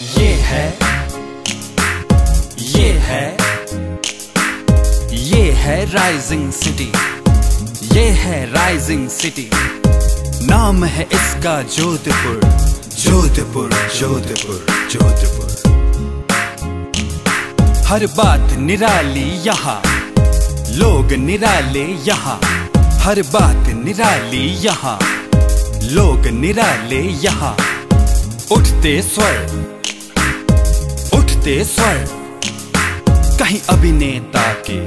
ये है rising city, ये है राइजिंग सिटी। नाम है इसका जोधपुर, जोधपुर, जोधपुर, जोधपुर। हर बात निराली यहाँ, लोग निराले यहाँ। हर बात निराली यहाँ, लोग निराले यहाँ। उठते स्वर, उठते स्वर कहीं अभिनेता के,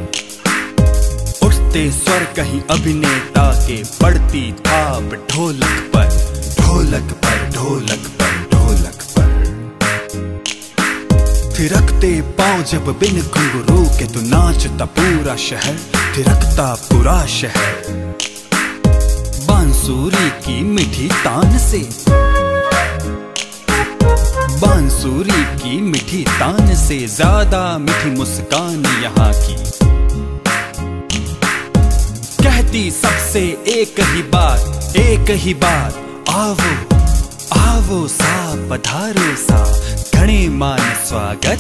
उठते स्वर कहीं अभिनेता के। पड़ती थाप ढोलक पर, ढोलक पर, ढोलक पर, ढोलक पर। थिरकते पांव जब बिन घुंघरू के, तो नाचता पूरा शहर, थिरकता पूरा शहर। बांसुरी की मीठी तान से, बांसुरी की मीठी तान से ज्यादा मीठी मुस्कान यहाँ की। कहती सबसे एक ही बात, एक ही बात। आवो आवो सा, पधारो सा, घणे मान स्वागत।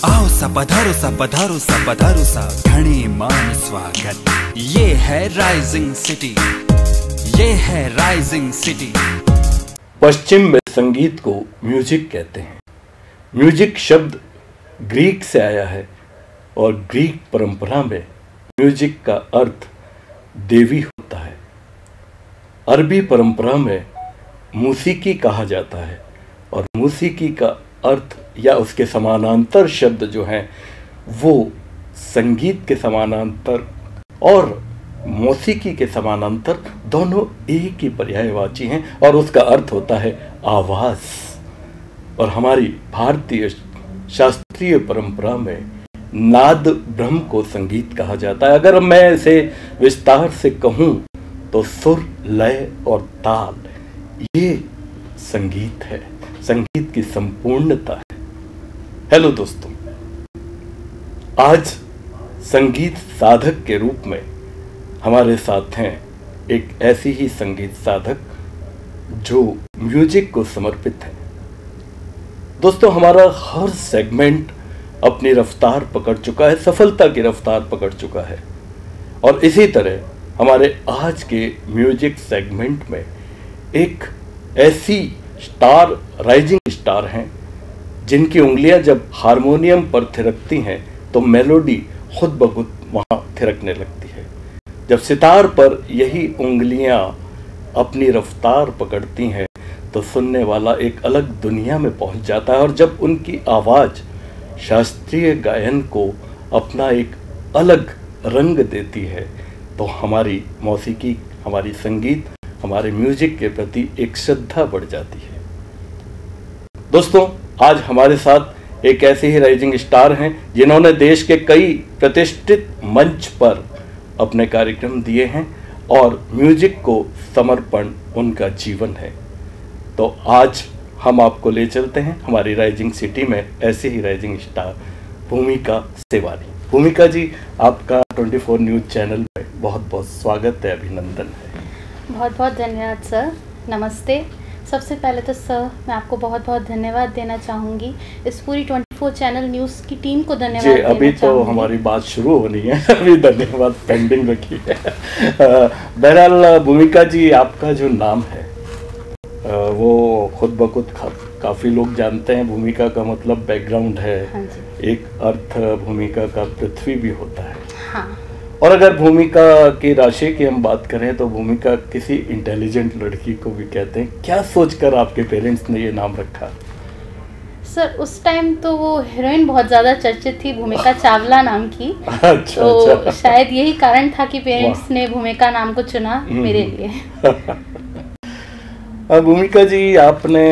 आओ सा, पधारो सा, पधारो सा, पधारो सा, घणे मान स्वागत। ये है राइजिंग सिटी, ये है राइजिंग सिटी। पश्चिम में संगीत को म्यूजिक कहते हैं। म्यूजिक शब्द ग्रीक से आया है और ग्रीक परंपरा में म्यूजिक का अर्थ देवी होता है। अरबी परंपरा में मूसीकी कहा जाता है और मूसीकी का अर्थ या उसके समानांतर शब्द जो हैं वो संगीत के समानांतर और मौसीकी के समानांतर दोनों एक ही पर्यायवाची हैं और उसका अर्थ होता है आवाज। और हमारी भारतीय शास्त्रीय परंपरा में नाद ब्रह्म को संगीत कहा जाता है। अगर मैं इसे विस्तार से कहूं तो सुर, लय और ताल ये संगीत है, संगीत की संपूर्णता है। हेलो दोस्तों, आज संगीत साधक के रूप में हमारे साथ हैं एक ऐसी ही संगीत साधक जो म्यूजिक को समर्पित है। दोस्तों, हमारा हर सेगमेंट अपनी रफ्तार पकड़ चुका है, सफलता की रफ्तार पकड़ चुका है। और इसी तरह हमारे आज के म्यूजिक सेगमेंट में एक ऐसी स्टार, राइजिंग स्टार हैं जिनकी उंगलियां जब हारमोनियम पर थिरकती हैं तो मेलोडी खुद ब खुद वहाँ थिरकने लगती है। जब सितार पर यही उंगलियां अपनी रफ्तार पकड़ती हैं तो सुनने वाला एक अलग दुनिया में पहुंच जाता है। और जब उनकी आवाज़ शास्त्रीय गायन को अपना एक अलग रंग देती है तो हमारी मौसीकी, हमारी संगीत, हमारे म्यूजिक के प्रति एक श्रद्धा बढ़ जाती है। दोस्तों, आज हमारे साथ एक ऐसे ही राइजिंग स्टार हैं जिन्होंने देश के कई प्रतिष्ठित मंच पर अपने कार्यक्रम दिए हैं और म्यूजिक को समर्पण उनका जीवन है। तो आज हम आपको ले चलते हैं हमारी राइजिंग सिटी में ऐसे ही राइजिंग स्टार भूमिका सेवानी। भूमिका जी, आपका 24 न्यूज़ चैनल में बहुत बहुत स्वागत है, अभिनंदन है। बहुत बहुत धन्यवाद सर, नमस्ते। सबसे पहले तो सर मैं आपको बहुत बहुत धन्यवाद देना चाहूँगी, इस पूरी 24 चैनल न्यूज़ की टीम को धन्यवाद जी। अभी तो हमारी बात शुरू होनी है, अभी धन्यवाद पेंडिंग रखी है। बहरहाल भूमिका जी, आपका जो नाम है वो खुद ब खुद काफ़ी लोग जानते हैं। भूमिका का मतलब बैकग्राउंड है। हाँ, एक अर्थ भूमिका का पृथ्वी भी होता है। हाँ। और अगर भूमिका की राशि की हम बात करें तो भूमिका किसी इंटेलिजेंट लड़की को भी कहते हैं। क्या सोचकर आपके पेरेंट्स ने ये नाम रखा? सर उस टाइम तो वो हीरोइन बहुत ज़्यादा चर्चित थी, भूमिका चावला नाम की। अच्छा, तो अच्छा। शायद यही कारण था कि पेरेंट्स ने भूमिका नाम को चुना मेरे लिए। भूमिका जी, आपने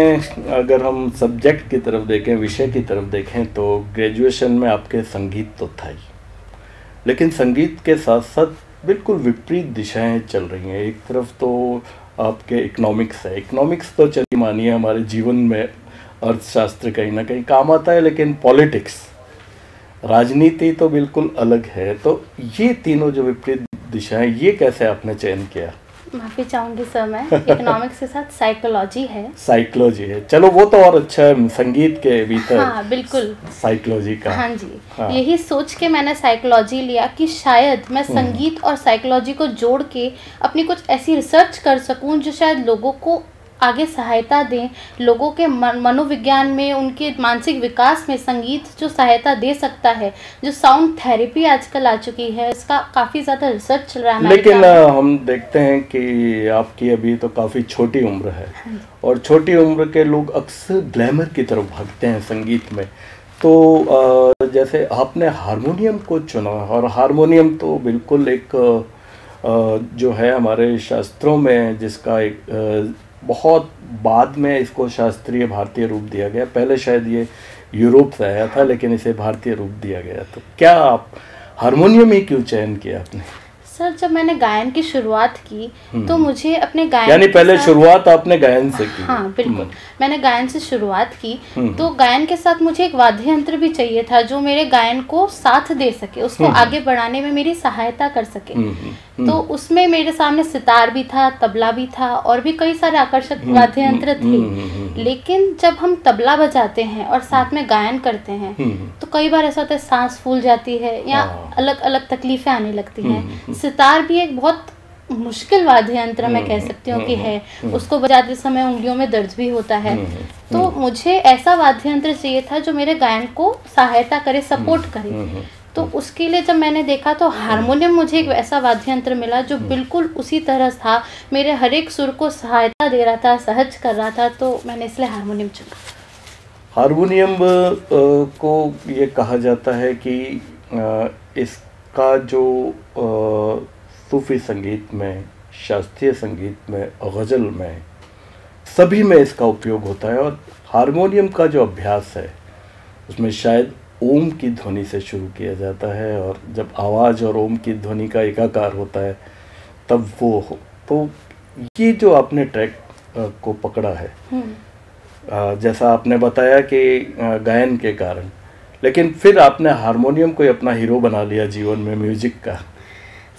अगर हम सब्जेक्ट की तरफ देखें, विषय की तरफ देखें तो ग्रेजुएशन में आपके संगीत तो था ही, लेकिन संगीत के साथ साथ बिल्कुल विपरीत दिशाएं चल रही हैं। एक तरफ तो आपके इकोनॉमिक्स है। इकोनॉमिक्स तो चलिए मानिए हमारे जीवन में अर्थशास्त्र कहीं ना कहीं काम आता है, लेकिन पॉलिटिक्स, राजनीति तो बिल्कुल अलग है। तो ये तीनों जो विपरीत दिशाएं, ये कैसे आपने चयन किया? माफ़ी चाहूँगी सर, मैं इकोनॉमिक्स के साथ साइकोलॉजी है। साइकोलॉजी है, चलो वो तो और अच्छा है, संगीत के भीतर। हाँ बिल्कुल, साइकोलॉजी का। हाँ जी। हाँ। यही सोच के मैंने साइकोलॉजी लिया कि शायद मैं संगीत और साइकोलॉजी को जोड़ के अपनी कुछ ऐसी रिसर्च कर सकूं जो शायद लोगों को आगे सहायता दें, लोगों के मनोविज्ञान में, उनके मानसिक विकास में संगीत जो सहायता दे सकता है। जो साउंड थेरेपी आजकल आ चुकी है, इसका काफ़ी ज़्यादा रिसर्च चल रहा है। लेकिन हम देखते हैं कि आपकी अभी तो काफ़ी छोटी उम्र है, और छोटी उम्र के लोग अक्सर ग्लैमर की तरफ भागते हैं संगीत में। तो जैसे आपने हारमोनियम को चुना, और हारमोनियम तो बिल्कुल एक जो है हमारे शास्त्रों में, जिसका एक बहुत बाद में इसको शास्त्रीय भारतीय रूप दिया गया, पहले शायद ये यूरोप से आया था, लेकिन इसे भारतीय रूप दिया गया। तो क्या आप हारमोनियम ही क्यों चयन किया आपने? सर, जब मैंने गायन की शुरुआत की तो मुझे अपने गायन, यानी पहले शुरुआत आपने गायन से की? हाँ बिल्कुल, मैंने गायन से शुरुआत की। तो गायन के साथ मुझे एक वाद्य यंत्र भी चाहिए था जो मेरे गायन को साथ दे सके, उसको आगे बढ़ाने में मेरी सहायता कर सके। तो उसमें मेरे सामने सितार भी था, तबला भी था, और भी कई सारे आकर्षक वाद्य यंत्र थे। लेकिन जब हम तबला बजाते हैं और साथ में गायन करते हैं तो कई बार ऐसा होता है सांस फूल जाती है या अलग अलग तकलीफें आने लगती हैं। सितार भी एक बहुत मुश्किल वाद्य यंत्र मैं कह सकती हूँ कि है, उसको बजाते समय उंगलियों में दर्द भी होता है। तो मुझे ऐसा वाद्य यंत्र चाहिए था जो मेरे गायन को सहायता करे, सपोर्ट करे। तो उसके लिए जब मैंने देखा तो हारमोनियम मुझे एक ऐसा वाद्य यंत्र मिला जो बिल्कुल उसी तरह था, मेरे हर एक सुर को सहायता दे रहा था, सहज कर रहा था। तो मैंने इसलिए हारमोनियम चुना। हारमोनियम को ये कहा जाता है कि इसका जो सूफी संगीत में, शास्त्रीय संगीत में, गज़ल में, सभी में इसका उपयोग होता है। और हारमोनियम का जो अभ्यास है उसमें शायद ओम की ध्वनि से शुरू किया जाता है, और जब आवाज़ और ओम की ध्वनि का एकाकार होता है तब वो हो। तो ये जो आपने ट्रैक को पकड़ा है, जैसा आपने बताया कि गायन के कारण, लेकिन फिर आपने हारमोनियम को अपना हीरो बना लिया जीवन में, म्यूजिक का।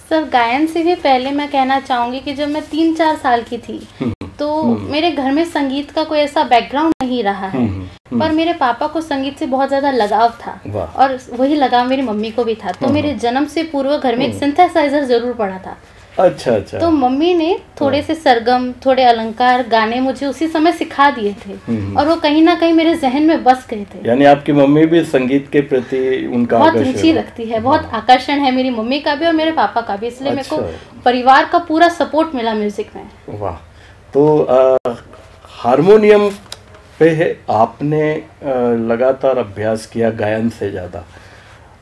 सर, गायन से भी पहले मैं कहना चाहूँगी कि जब मैं 3-4 साल की थी तो मेरे घर में संगीत का कोई ऐसा बैकग्राउंड नहीं रहा है, पर मेरे पापा को संगीत से बहुत ज़्यादा लगाव था, और वही लगाव मेरी मम्मी को भी था। तो मेरे जन्म से पूर्व घर में एक सिंथेसाइजर जरूर पड़ा था। अच्छा। तो मम्मी ने थोड़े से सरगम, थोड़े अलंकार गाने मुझे उसी समय सिखा दिए थे, और वो कहीं ना कहीं मेरे जहन में बस गए थे। यानी आपकी मम्मी भी संगीत के प्रति उनका बहुत रुचि रखती है, बहुत आकर्षण है मेरी मम्मी का भी और मेरे पापा का भी, इसलिए मेरे को परिवार का पूरा सपोर्ट मिला म्यूजिक में। वाह। तो हारमोनियम पे आपने लगातार अभ्यास किया गायन से ज़्यादा,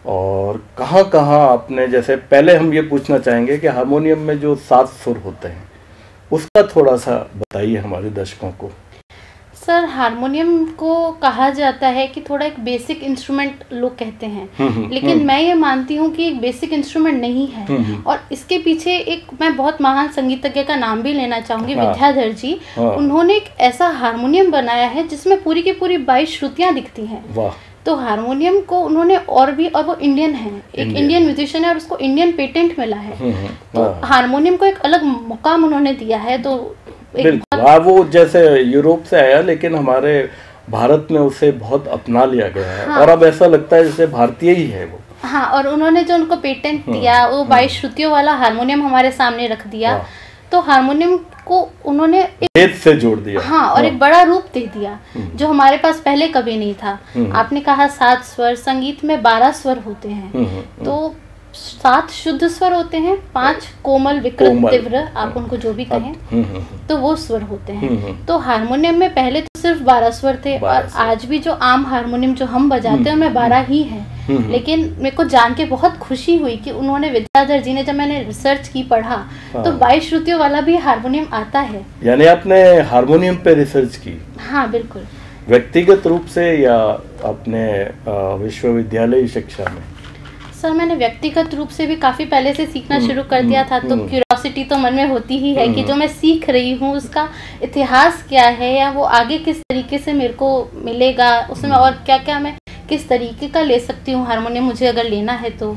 और कहाँ कहाँ आपने, जैसे पहले हम ये पूछना चाहेंगे कि हारमोनियम में जो 7 सुर होते हैं उसका थोड़ा सा बताइए हमारे दर्शकों को। सर, हारमोनियम को कहा जाता है कि थोड़ा एक बेसिक इंस्ट्रूमेंट लोग कहते हैं, लेकिन मैं ये मानती हूँ कि एक बेसिक इंस्ट्रूमेंट नहीं है, और इसके पीछे एक मैं बहुत महान संगीतज्ञ का नाम भी लेना चाहूँगी, विद्याधर जी। उन्होंने एक ऐसा हारमोनियम बनाया है जिसमें पूरी की पूरी 22 श्रुतियाँ दिखती हैं। तो हारमोनियम को उन्होंने और वो इंडियन है, एक इंडियन म्यूजिशियन है, और उसको इंडियन पेटेंट मिला है। तो हारमोनियम को एक अलग मुकाम उन्होंने दिया है। तो बिल्कुल, वो जैसे यूरोप से आया, लेकिन हमारे भारत में उसे बहुत अपना लिया गया है। और अब ऐसा लगता है जैसे भारतीय ही है वो। हाँ, और उन्होंने जो उनको पेटेंट दिया, वो 22 श्रुतियों वाला हारमोनियम हमारे सामने रख दिया। तो हारमोनियम को उन्होंने वेद से जोड़ दिया। हाँ, और एक बड़ा रूप दे दिया जो हमारे पास पहले कभी नहीं था। आपने कहा 7 स्वर, संगीत में 12 स्वर होते हैं। तो 7 शुद्ध स्वर होते हैं, 5 कोमल, विकृत, तीव्र, आप उनको जो भी कहें, तो वो स्वर होते हैं। तो हारमोनियम में पहले तो सिर्फ 12 स्वर थे, और आज भी जो आम हारमोनियम जो हम बजाते हैं उनमें 12 ही है। लेकिन मेरे को जान के बहुत खुशी हुई कि उन्होंने, विद्याधर जी ने, जब मैंने रिसर्च की, पढ़ा, तो 22 श्रुतियों वाला भी हारमोनियम आता है। यानी आपने हारमोनियम पे रिसर्च की? हाँ बिल्कुल। व्यक्तिगत रूप से या अपने विश्वविद्यालय शिक्षा में? सर, मैंने व्यक्तिगत रूप से भी काफ़ी पहले से सीखना शुरू कर दिया था। तो क्यूरियोसिटी तो मन में होती ही है कि जो मैं सीख रही हूँ उसका इतिहास क्या है, या वो आगे किस तरीके से मेरे को मिलेगा, उसमें और क्या क्या मैं किस तरीके का ले सकती हूँ हारमोनियम मुझे अगर लेना है तो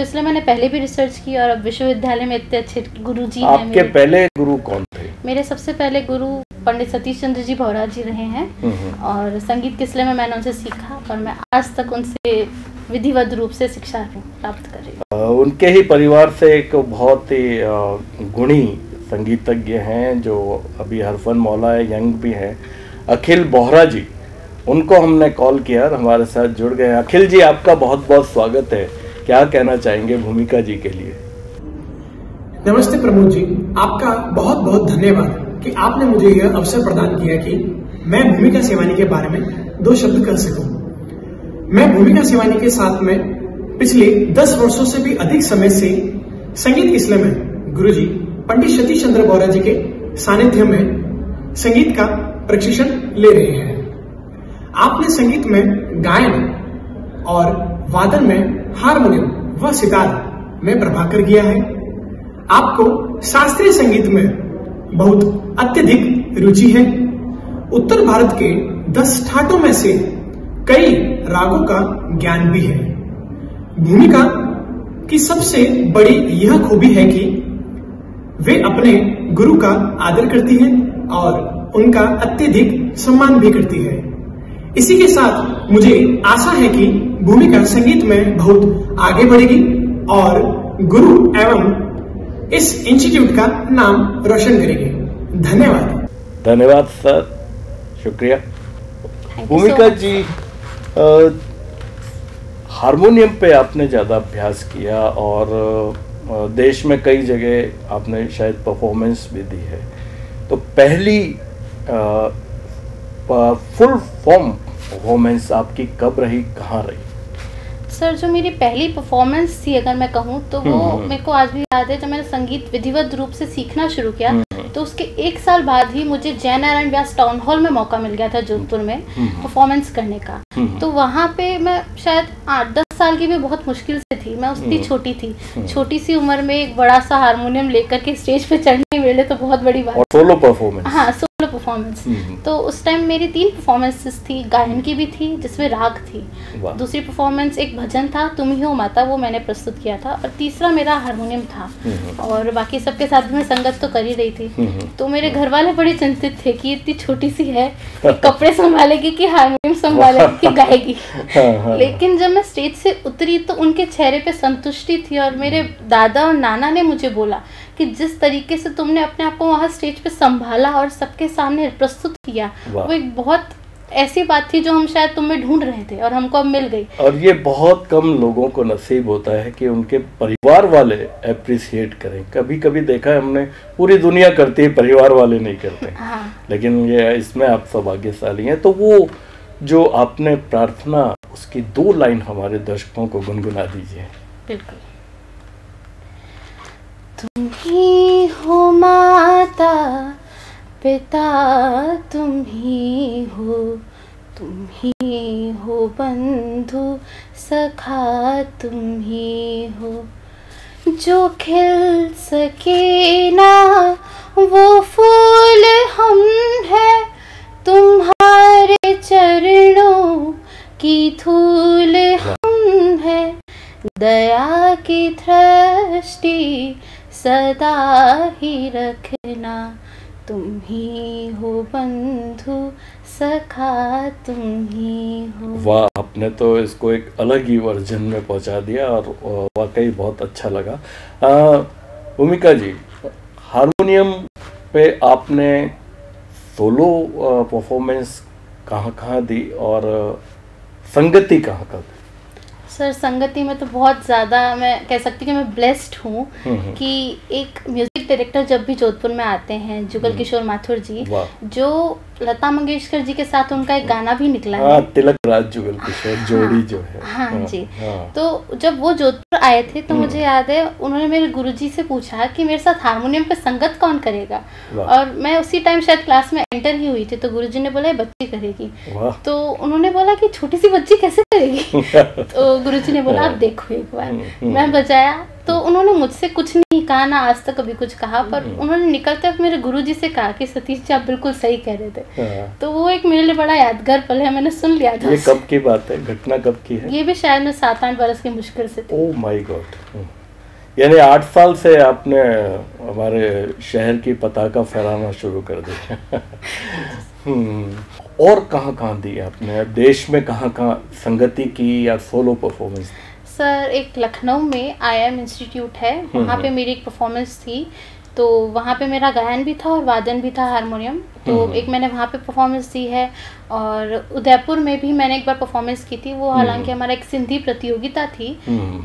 इसलिए मैंने पहले भी रिसर्च की और अब विश्वविद्यालय में इतने अच्छे गुरुजी हैं। आपके पहले गुरु कौन थे? मेरे सबसे पहले गुरु पंडित सतीश चंद्र जी भौरा जी रहे हैं और संगीत किसले में मैंने उनसे सीखा और मैं आज तक उनसे विधिवत रूप से शिक्षा प्राप्त कर रही हूँ। उनके ही परिवार से एक बहुत ही गुणी संगीतज्ञ हैं जो अभी हरफन मौला है, यंग भी हैं, अखिल बोहरा जी। उनको हमने कॉल किया और हमारे साथ जुड़ गए। अखिल जी, आपका बहुत बहुत स्वागत है। क्या कहना चाहेंगे भूमिका जी के लिए? नमस्ते प्रमोद जी, आपका बहुत बहुत धन्यवाद कि आपने मुझे यह अवसर प्रदान किया कि मैं भूमिका शिवानी के बारे में 2 शब्द कर सकूं। मैं भूमिका शिवानी के साथ में पिछले 10 वर्षों से भी अधिक समय से संगीत किसले में गुरुजी पंडित सतीश चंद्र भौरा जी के सानिध्य में संगीत का प्रशिक्षण ले रहे हैं। आपने संगीत में गायन और वादन में हारमोनियम व सितार में प्रभाकर किया है। आपको शास्त्रीय संगीत में बहुत अत्यधिक रुचि है। उत्तर भारत के 10 ठाटों में से कई रागों का ज्ञान भी है। भूमिका की सबसे बड़ी यह खूबी है कि वे अपने गुरु का आदर करती है और उनका अत्यधिक सम्मान भी करती है। इसी के साथ मुझे आशा है कि भूमिका संगीत में बहुत आगे बढ़ेगी और गुरु एवं इस इंस्टीट्यूट का नाम रोशन करेगी। धन्यवाद। धन्यवाद सर, शुक्रिया। भूमिका जी, हारमोनियम पे आपने ज़्यादा अभ्यास किया और देश में कई जगह आपने शायद परफॉर्मेंस भी दी है, तो पहली फुल फॉर्म परफॉर्मेंस आपकी कब रही, कहाँ रही? सर, जो मेरी पहली परफॉर्मेंस थी अगर मैं कहूँ तो वो मेरे को आज भी याद है। जब मैंने संगीत विधिवत रूप से सीखना शुरू किया तो उसके 1 साल बाद ही मुझे जय नारायण व्यास टाउन हॉल में मौका मिल गया था जोधपुर में परफॉर्मेंस करने का। तो वहाँ पे मैं शायद 8-10 साल की भी बहुत मुश्किल से थी। मैं उतनी छोटी थी, छोटी सी उम्र में एक बड़ा सा हारमोनियम लेकर के स्टेज पे चढ़ने मेरे लिए तो बहुत बड़ी बात। और सोलो परफॉर्मेंस? हाँ, सोलो परफॉर्मेंस। तो उस टाइम मेरी 3 परफॉर्मेंसेस थी। गायन की भी थी जिसमें राग थी, दूसरी परफॉर्मेंस एक भजन था तुम ही हो माता, वो मैंने प्रस्तुत किया था, और तीसरा मेरा हारमोनियम था। और बाकी सबके साथ भी मैं संगत तो कर ही रही थी। तो मेरे घर वाले बड़े चिंतित थे कि इतनी छोटी सी है, कपड़े संभालेगी कि हारमोनियम संभालेगी कि गाएगी। लेकिन जब मैं स्टेज से उतरी तो उनके चेहरे पे संतुष्टि थी और मेरे दादा और नाना ने मुझे बोला कि जिस तरीके से तुमने अपने आप को वहाँ स्टेज पे संभाला और सबके सामने प्रस्तुत किया, वो एक बहुत ऐसी बात थी जो हम शायद तुम में ढूंढ रहे थे और हमको अब मिल गई। और ये बहुत कम लोगों को नसीब होता है कि उनके परिवार वाले अप्रिशिएट करें। कभी कभी देखा है हमने, पूरी दुनिया करती है, परिवार वाले नहीं करते। हाँ। लेकिन ये इसमें आप सौभाग्यशाली हैं। तो वो जो आपने प्रार्थना, उसकी 2 लाइन हमारे दर्शकों को गुनगुना दीजिए। बिल्कुल। तुम ही हो माता पिता, तुम ही हो बंधु सखा, तुम ही हो जो खिल सके ना वो फूल हम है, तुम्हारे चरणों की धूल हम है, दया की दृष्टि सदा ही रखना, तुम ही हो बंधु सखा, तुम ही हो। वाह, आपने तो इसको एक अलग ही वर्जन में पहुंचा दिया और वाकई बहुत अच्छा लगा। भूमिका जी, हारमोनियम पे आपने सोलो परफॉर्मेंस कहाँ दी और संगति कहाँ दी? सर, संगति में तो बहुत ज़्यादा मैं कह सकती हूँ कि मैं ब्लेस्ड हूँ कि एक म्यूज़िक डायरेक्टर जब भी जोधपुर में आते हैं, जुगल किशोर माथुर जी, जो लता मंगेशकर जी के साथ उनका एक गाना भी निकला है, तिलक राज जुगल किशोर जोड़ी जो है। हाँ जी। तो जब वो जोधपुर आए थे तो मुझे याद है उन्होंने मेरे गुरुजी से पूछा कि मेरे साथ हारमोनियम पे संगत कौन करेगा, और मैं उसी टाइम शायद क्लास में एंटर ही हुई थी। तो गुरुजी ने बोला ये बच्ची करेगी। तो उन्होंने बोला कि छोटी सी बच्ची कैसे करेगी? तो गुरुजी ने बोला आप देखो एक बार। मैं बजाया, तो उन्होंने मुझसे कुछ नहीं कहा, ना आज तक कभी कुछ कहा, पर उन्होंने निकलते वक्त मेरे गुरुजी से कहा कि सतीश जी आप बिल्कुल सही कह रहे थे। तो वो एक मेरे लिए बड़ा यादगार पल है, मैंने सुन लिया था। ये कब की बात है, घटना कब की है? ये भी शायद मैं 7-8 बरस की मुश्किल से थी। Oh my God. यानी 8 साल से आपने हमारे शहर की पताका फहराना शुरू कर दिया। और कहाँ दी आपने देश में, कहाँ संगति की या सोलो परफॉर्मेंस? सर एक लखनऊ में IIM इंस्टीट्यूट है, वहाँ पे मेरी एक परफॉर्मेंस थी। तो वहाँ पे मेरा गायन भी था और वादन भी था, हारमोनियम। तो एक मैंने वहाँ पे परफॉर्मेंस दी है। और उदयपुर में भी मैंने एक बार परफॉर्मेंस की थी, वो हालांकि हमारा एक सिंधी प्रतियोगिता थी,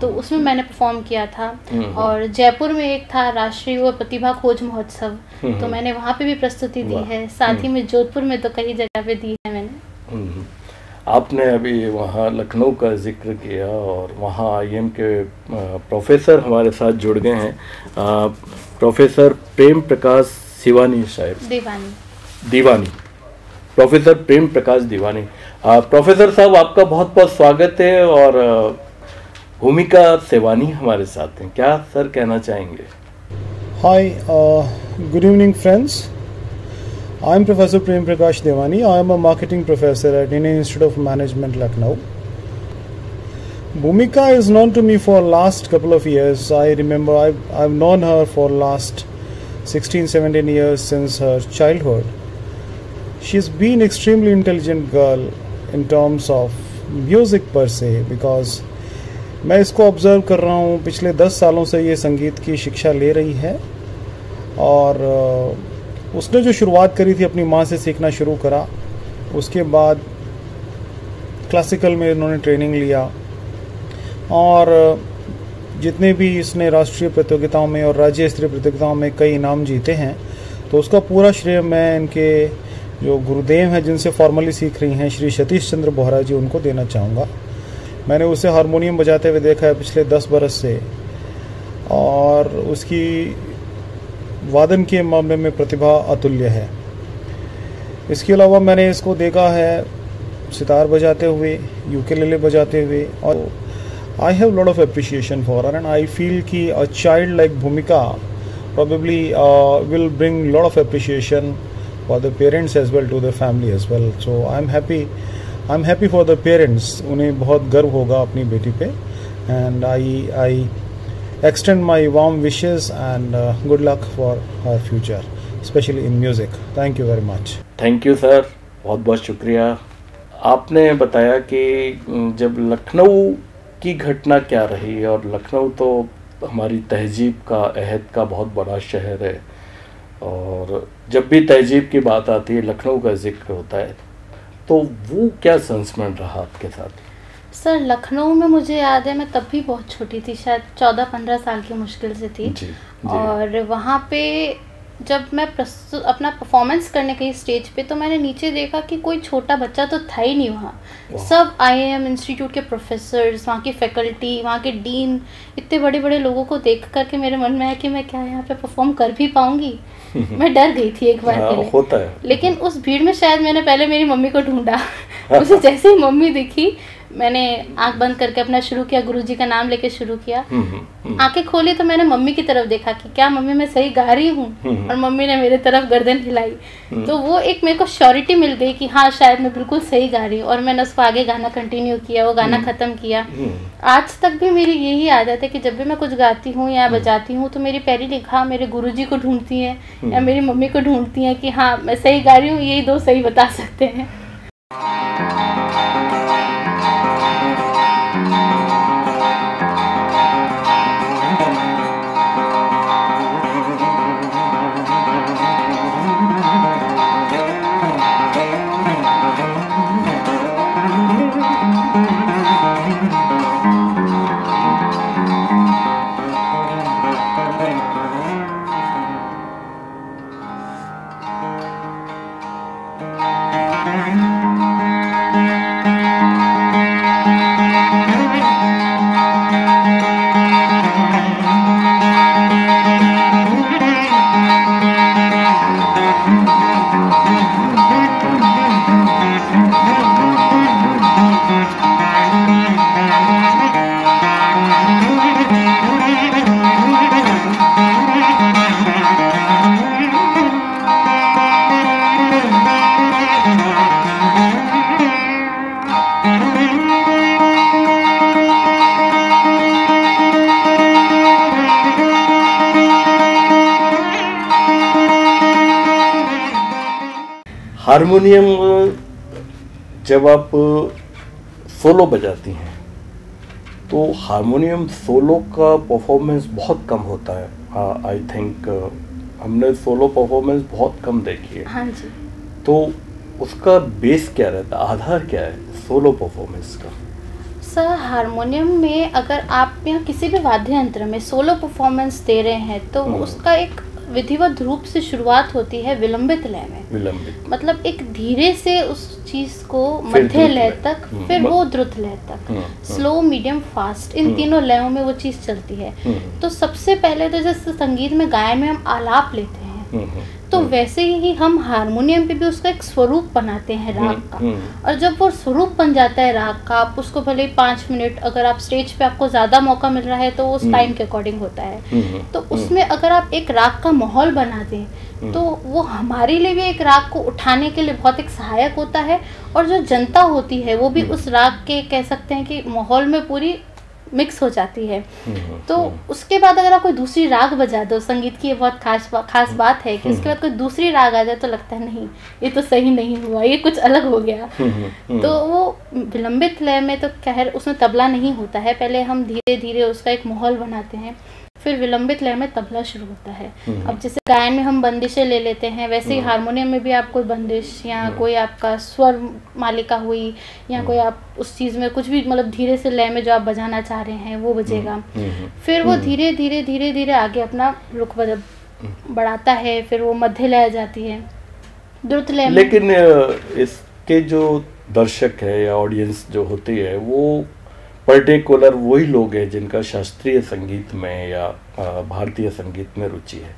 तो उसमें मैंने परफॉर्म किया था। और जयपुर में एक था राष्ट्रीय युवा प्रतिभा खोज महोत्सव, तो मैंने वहाँ पे भी प्रस्तुति दी है। साथ ही में जोधपुर में तो कई जगह पे दी है मैंने। आपने अभी वहाँ लखनऊ का जिक्र किया और वहाँ IIM के प्रोफेसर हमारे साथ जुड़ गए हैं, प्रोफेसर प्रेम प्रकाश शिवानी साहब, दीवानी, प्रोफेसर प्रेम प्रकाश दीवानी। प्रोफेसर साहब आपका बहुत बहुत स्वागत है। और भूमिका सेवानी हमारे साथ हैं, क्या सर कहना चाहेंगे? Hi, good evening friends. I am Professor Prem Prakash Devani. I am a marketing professor at Indian Institute of Management, Lucknow. Bhumika is known to me for last couple of years. I remember I've known her for last 16-17 years since her childhood. She's been extremely intelligent girl in terms of music per se, because मैं इसको observe कर रहा हूँ पिछले 10 सालों से ये संगीत की शिक्षा ले रही है। और उसने जो शुरुआत करी थी अपनी माँ से सीखना शुरू करा, उसके बाद क्लासिकल में उन्होंने ट्रेनिंग लिया और जितने भी इसने राष्ट्रीय प्रतियोगिताओं में और राज्य स्तरीय प्रतियोगिताओं में कई इनाम जीते हैं, तो उसका पूरा श्रेय मैं इनके जो गुरुदेव हैं जिनसे फॉर्मली सीख रही हैं, श्री सतीश चंद्र बोहरा जी, उनको देना चाहूँगा। मैंने उसे हारमोनियम बजाते हुए देखा है पिछले 10 बरस से, और उसकी वादन के मामले में प्रतिभा अतुल्य है। इसके अलावा मैंने इसको देखा है सितार बजाते हुए, यूकेलेले बजाते हुए, और I have lot of appreciation for her and I feel कि अ चाइल्ड लाइक भूमिका probably will bring lot of appreciation for the parents as well, to the family as well. So I'm happy for the parents. उन्हें बहुत गर्व होगा अपनी बेटी पे, and I extend my warm wishes and good luck for her future, especially in music. Thank you very much. Thank you sir, बहुत बहुत शुक्रिया। आपने बताया कि जब लखनऊ की घटना क्या रही, और लखनऊ तो हमारी तहजीब का, अहद का बहुत बड़ा शहर है, और जब भी तहजीब की बात आती है लखनऊ का जिक्र होता है, तो वो क्या संस्मरण रहा आपके साथ? सर लखनऊ में मुझे याद है, मैं तब भी बहुत छोटी थी, शायद 14-15 साल की मुश्किल से थी। जी। और वहाँ पे जब मैं अपना परफॉर्मेंस करने गई स्टेज पे, तो मैंने नीचे देखा कि कोई छोटा बच्चा तो था ही नहीं वहाँ। सब IIM इंस्टीट्यूट के प्रोफेसर्स, वहाँ की फैकल्टी, वहाँ के डीन, इतने बड़े बड़े लोगों को देख करके मेरे मन में आया कि मैं क्या यहाँ पे परफॉर्म कर भी पाऊँगी। मैं डर गई थी एक बार के लिए। होता है। लेकिन उस भीड़ में शायद मैंने पहले मेरी मम्मी को ढूंढा। मुझे जैसे ही मम्मी दिखी, मैंने आंख बंद करके अपना शुरू किया, गुरुजी का नाम लेके शुरू किया। आंखें खोली तो मैंने मम्मी की तरफ देखा कि क्या मम्मी मैं सही गा रही हूँ, और मम्मी ने मेरे तरफ गर्दन हिलाई। तो वो एक मेरे को श्योरिटी मिल गई कि हाँ शायद मैं बिल्कुल सही गा रही हूँ, और मैंने उसको आगे गाना कंटिन्यू किया, वो गाना खत्म किया। आज तक भी मेरी यही आदत है कि जब भी मैं कुछ गाती हूँ या बजाती हूँ, तो मेरी पहली लिखा मेरे गुरुजी को ढूंढती है या मेरी मम्मी को ढूंढती है कि हाँ मैं सही गा रही हूँ, यही दो सही बता सकते हैं। हारमोनियम जब आप सोलो बजाती हैं तो हारमोनियम सोलो का परफॉर्मेंस बहुत कम होता है। आई थिंक हमने सोलो परफॉर्मेंस बहुत कम देखी है। हाँ जी। तो उसका बेस क्या रहता है, आधार क्या है सोलो परफॉर्मेंस का? सर हारमोनियम में अगर आप यहाँ किसी भी वाद्य यंत्र में सोलो परफॉर्मेंस दे रहे हैं तो उसका एक विधिवत रूप से शुरुआत होती है विलंबित लय में। विलंबित मतलब एक धीरे से उस चीज को मध्य लय तक, फिर वो द्रुत लय तक, स्लो मीडियम फास्ट, इन तीनों लयों में वो चीज चलती है। तो सबसे पहले तो जैसे संगीत में गायन में हम आलाप लेते हैं तो वैसे ही हम हारमोनियम पे भी उसका एक स्वरूप बनाते हैं राग का। और जब वो स्वरूप बन जाता है राग का, आप उसको भले 5 मिनट, अगर आप स्टेज पे आपको ज़्यादा मौका मिल रहा है तो उस टाइम के अकॉर्डिंग होता है, तो उसमें अगर आप एक राग का माहौल बना दें तो वो हमारे लिए भी एक राग को उठाने के लिए बहुत एक सहायक होता है। और जो जनता होती है वो भी उस राग के कह सकते हैं कि माहौल में पूरी मिक्स हो जाती है। तो उसके बाद अगर आप कोई दूसरी राग बजा दो, संगीत की ये बहुत खास बात है कि उसके बाद कोई दूसरी राग आ जाए तो लगता है नहीं ये तो सही नहीं हुआ, ये कुछ अलग हो गया। तो वो विलंबित लय में तो खैर उसमें तबला नहीं होता है, पहले हम धीरे धीरे उसका एक माहौल बनाते हैं, फिर विलंबित लय में तबला शुरू होता है। अब जैसे गायन में हम बंदिशें ले लेते हैं, वैसे ही हारमोनियम में भी आप कोई बंदिश या कोई आपका स्वर मालिका हुई या कोई आप उस चीज़ में कुछ भी मतलब धीरे से लय में जो आप बजाना चाह रहे हैं वो बजेगा। फिर वो धीरे धीरे धीरे धीरे आगे अपना रुख बढ़ाता है, फिर वो मध्य लय आ जाती है, द्रुत लय। लेकिन इसके जो दर्शक है या ऑडियंस जो होती है वो पर्टिकुलर वही लोग हैं जिनका शास्त्रीय संगीत में या भारतीय संगीत में रुचि है।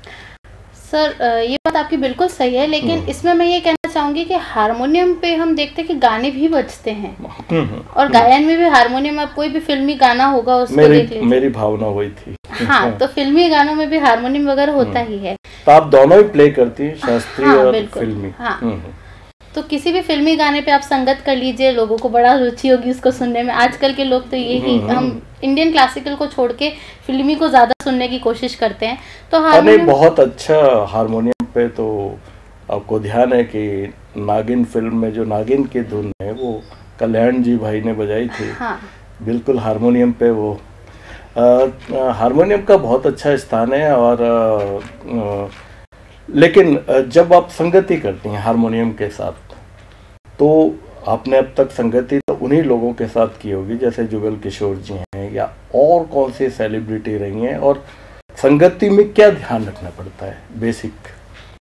सर ये बात आपकी बिल्कुल सही है, लेकिन इसमें मैं ये कहना चाहूँगी कि हारमोनियम पे हम देखते हैं कि गाने भी बजते हैं और गायन में भी हारमोनियम, आप कोई भी फिल्मी गाना होगा उसको देख लीजिए। मेरी भावना वही थी। हाँ, तो फिल्मी गानों में भी हारमोनियम वगैरह होता ही है। तो आप दोनों ही प्ले करती हैं, शास्त्रीय और फिल्मी? हाँ। तो किसी भी फिल्मी गाने पे आप संगत कर लीजिए, लोगों को बड़ा रुचि होगी उसको सुनने में। आजकल के लोग तो यही हम इंडियन क्लासिकल को छोड़ के फिल्मी को ज़्यादा सुनने की कोशिश करते हैं। तो हारमोनियम बहुत अच्छा हारमोनियम पे तो आपको ध्यान है कि नागिन फिल्म में जो नागिन की धुन है वो कल्याण जी भाई ने बजाई थी। हाँ। बिल्कुल हारमोनियम पे वो हारमोनियम का बहुत अच्छा स्थान है। और लेकिन जब आप संगति करती हैं हारमोनियम के साथ तो आपने अब तक संगति तो उन्हीं लोगों के साथ की होगी जैसे जुगल किशोर जी हैं, या और कौन सी सेलिब्रिटी रही हैं, और संगति में क्या ध्यान रखना पड़ता है बेसिक?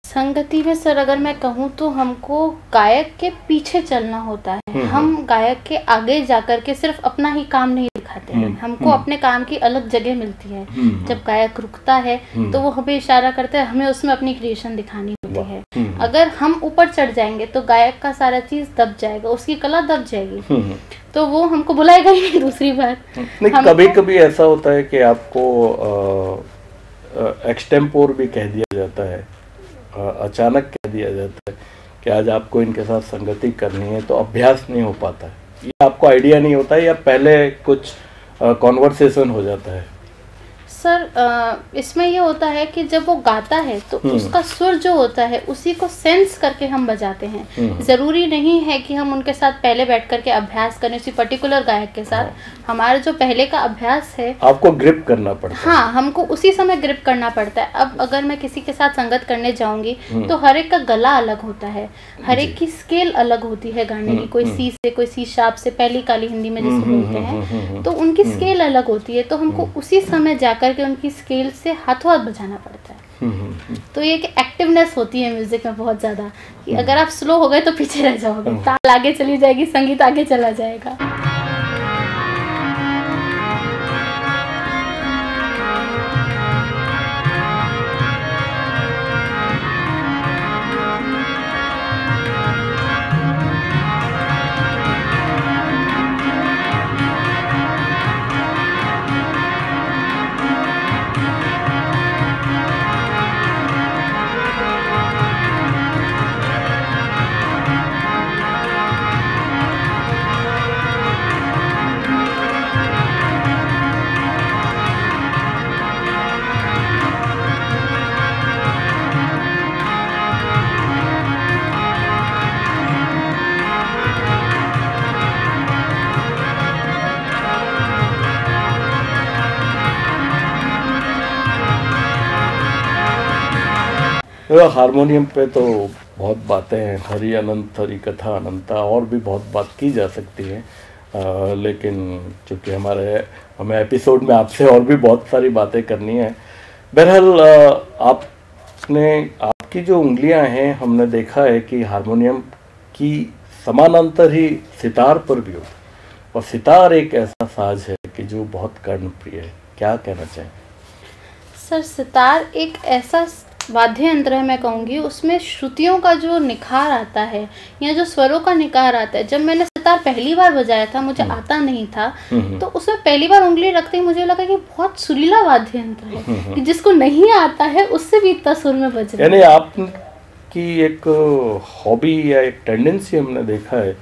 संगति में सर अगर मैं कहूँ तो हमको गायक के पीछे चलना होता है। हम गायक के आगे जाकर के सिर्फ अपना ही काम नहीं दिखाते हैं, हमको अपने काम की अलग जगह मिलती है। जब गायक रुकता है तो वो हमें इशारा करता है, हमें उसमें अपनी क्रिएशन दिखानी होती है। अगर हम ऊपर चढ़ जाएंगे तो गायक का सारा चीज दब जाएगा, उसकी कला दब जाएगी, तो वो हमको बुलाएगा ही नहीं दूसरी बार। नहीं, कभी कभी ऐसा होता है कि आपको एक्सटेम्पोर भी कह दिया जाता है, अचानक कह दिया जाता है कि आज आपको इनके साथ संगति करनी है, तो अभ्यास नहीं हो पाता है, ये आपको आइडिया नहीं होता है या पहले कुछ कॉन्वर्सेशन हो जाता है? सर इसमें ये होता है कि जब वो गाता है तो उसका सुर जो होता है उसी को सेंस करके हम बजाते हैं। ज़रूरी नहीं है कि हम उनके साथ पहले बैठ करके अभ्यास करें उसी पर्टिकुलर गायक के साथ। हमारा जो पहले का अभ्यास है आपको ग्रिप करना पड़ता है। हाँ, हमको उसी समय ग्रिप करना पड़ता है। अब अगर मैं किसी के साथ संगत करने जाऊंगी तो हर एक का गला अलग होता है, हर एक की स्केल अलग होती है गाने की, कोई सी से कोई सी शार्प से, पहली काली हिंदी में जिसे बोलते हैं, तो उनकी स्केल अलग होती है। तो हमको उसी समय जाकर के उनकी स्केल से हाथों हाथ बजाना पड़ता है। तो ये एक एक्टिवनेस होती है म्यूजिक में बहुत ज़्यादा, कि अगर आप स्लो हो गए तो पीछे रह जाओगे, ताल आगे चली जाएगी, संगीत आगे चला जाएगा। तो हारमोनियम पे तो बहुत बातें हैं, हरि अनंत हरि कथा अनंता, और भी बहुत बात की जा सकती है, लेकिन चूँकि हमें एपिसोड में आपसे और भी बहुत सारी बातें करनी है। बहरहाल आपकी जो उंगलियां हैं, हमने देखा है कि हारमोनियम की समानांतर ही सितार पर भी होती, और सितार एक ऐसा साज है कि जो बहुत कर्णप्रिय है। क्या कहना चाहें? सर, सितार एक ऐसा वाद्य यंत्र है, मैं कहूँगी उसमें श्रुतियों का जो निखार आता है या जो स्वरों का निखार आता है। जब मैंने सितार पहली बार बजाया था, मुझे आता नहीं था, तो उसमें पहली बार उंगली रखते ही मुझे लगा कि बहुत सुरीला वाद्य यंत्र है, कि जिसको नहीं आता है उससे भी इतना सुर में बज रहा है। यानी आपकी एक हॉबी या एक टेंडेंसी हमने देखा है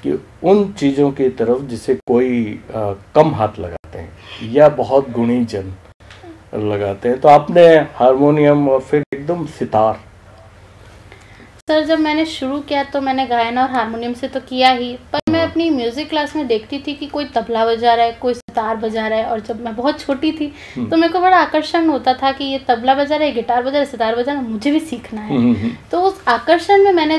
कि उन चीज़ों की तरफ जिसे कोई कम हाथ लगाते हैं या बहुत गुणी जन लगाते हैं, तो आपने हारमोनियम और फिर एकदम सितार। सर, जब मैंने शुरू किया तो मैंने गायन और हारमोनियम से तो किया ही, पर मैं अपनी म्यूजिक क्लास में देखती थी कि कोई तबला बजा रहा है, कोई सितार बजा रहा है, और जब मैं बहुत छोटी थी तो मेरे को बड़ा आकर्षण होता था कि ये तबला बजा रहा है, गिटार बजा रहा है, सितार बजा रहा है, मुझे भी सीखना है। तो उस आकर्षण में मैंने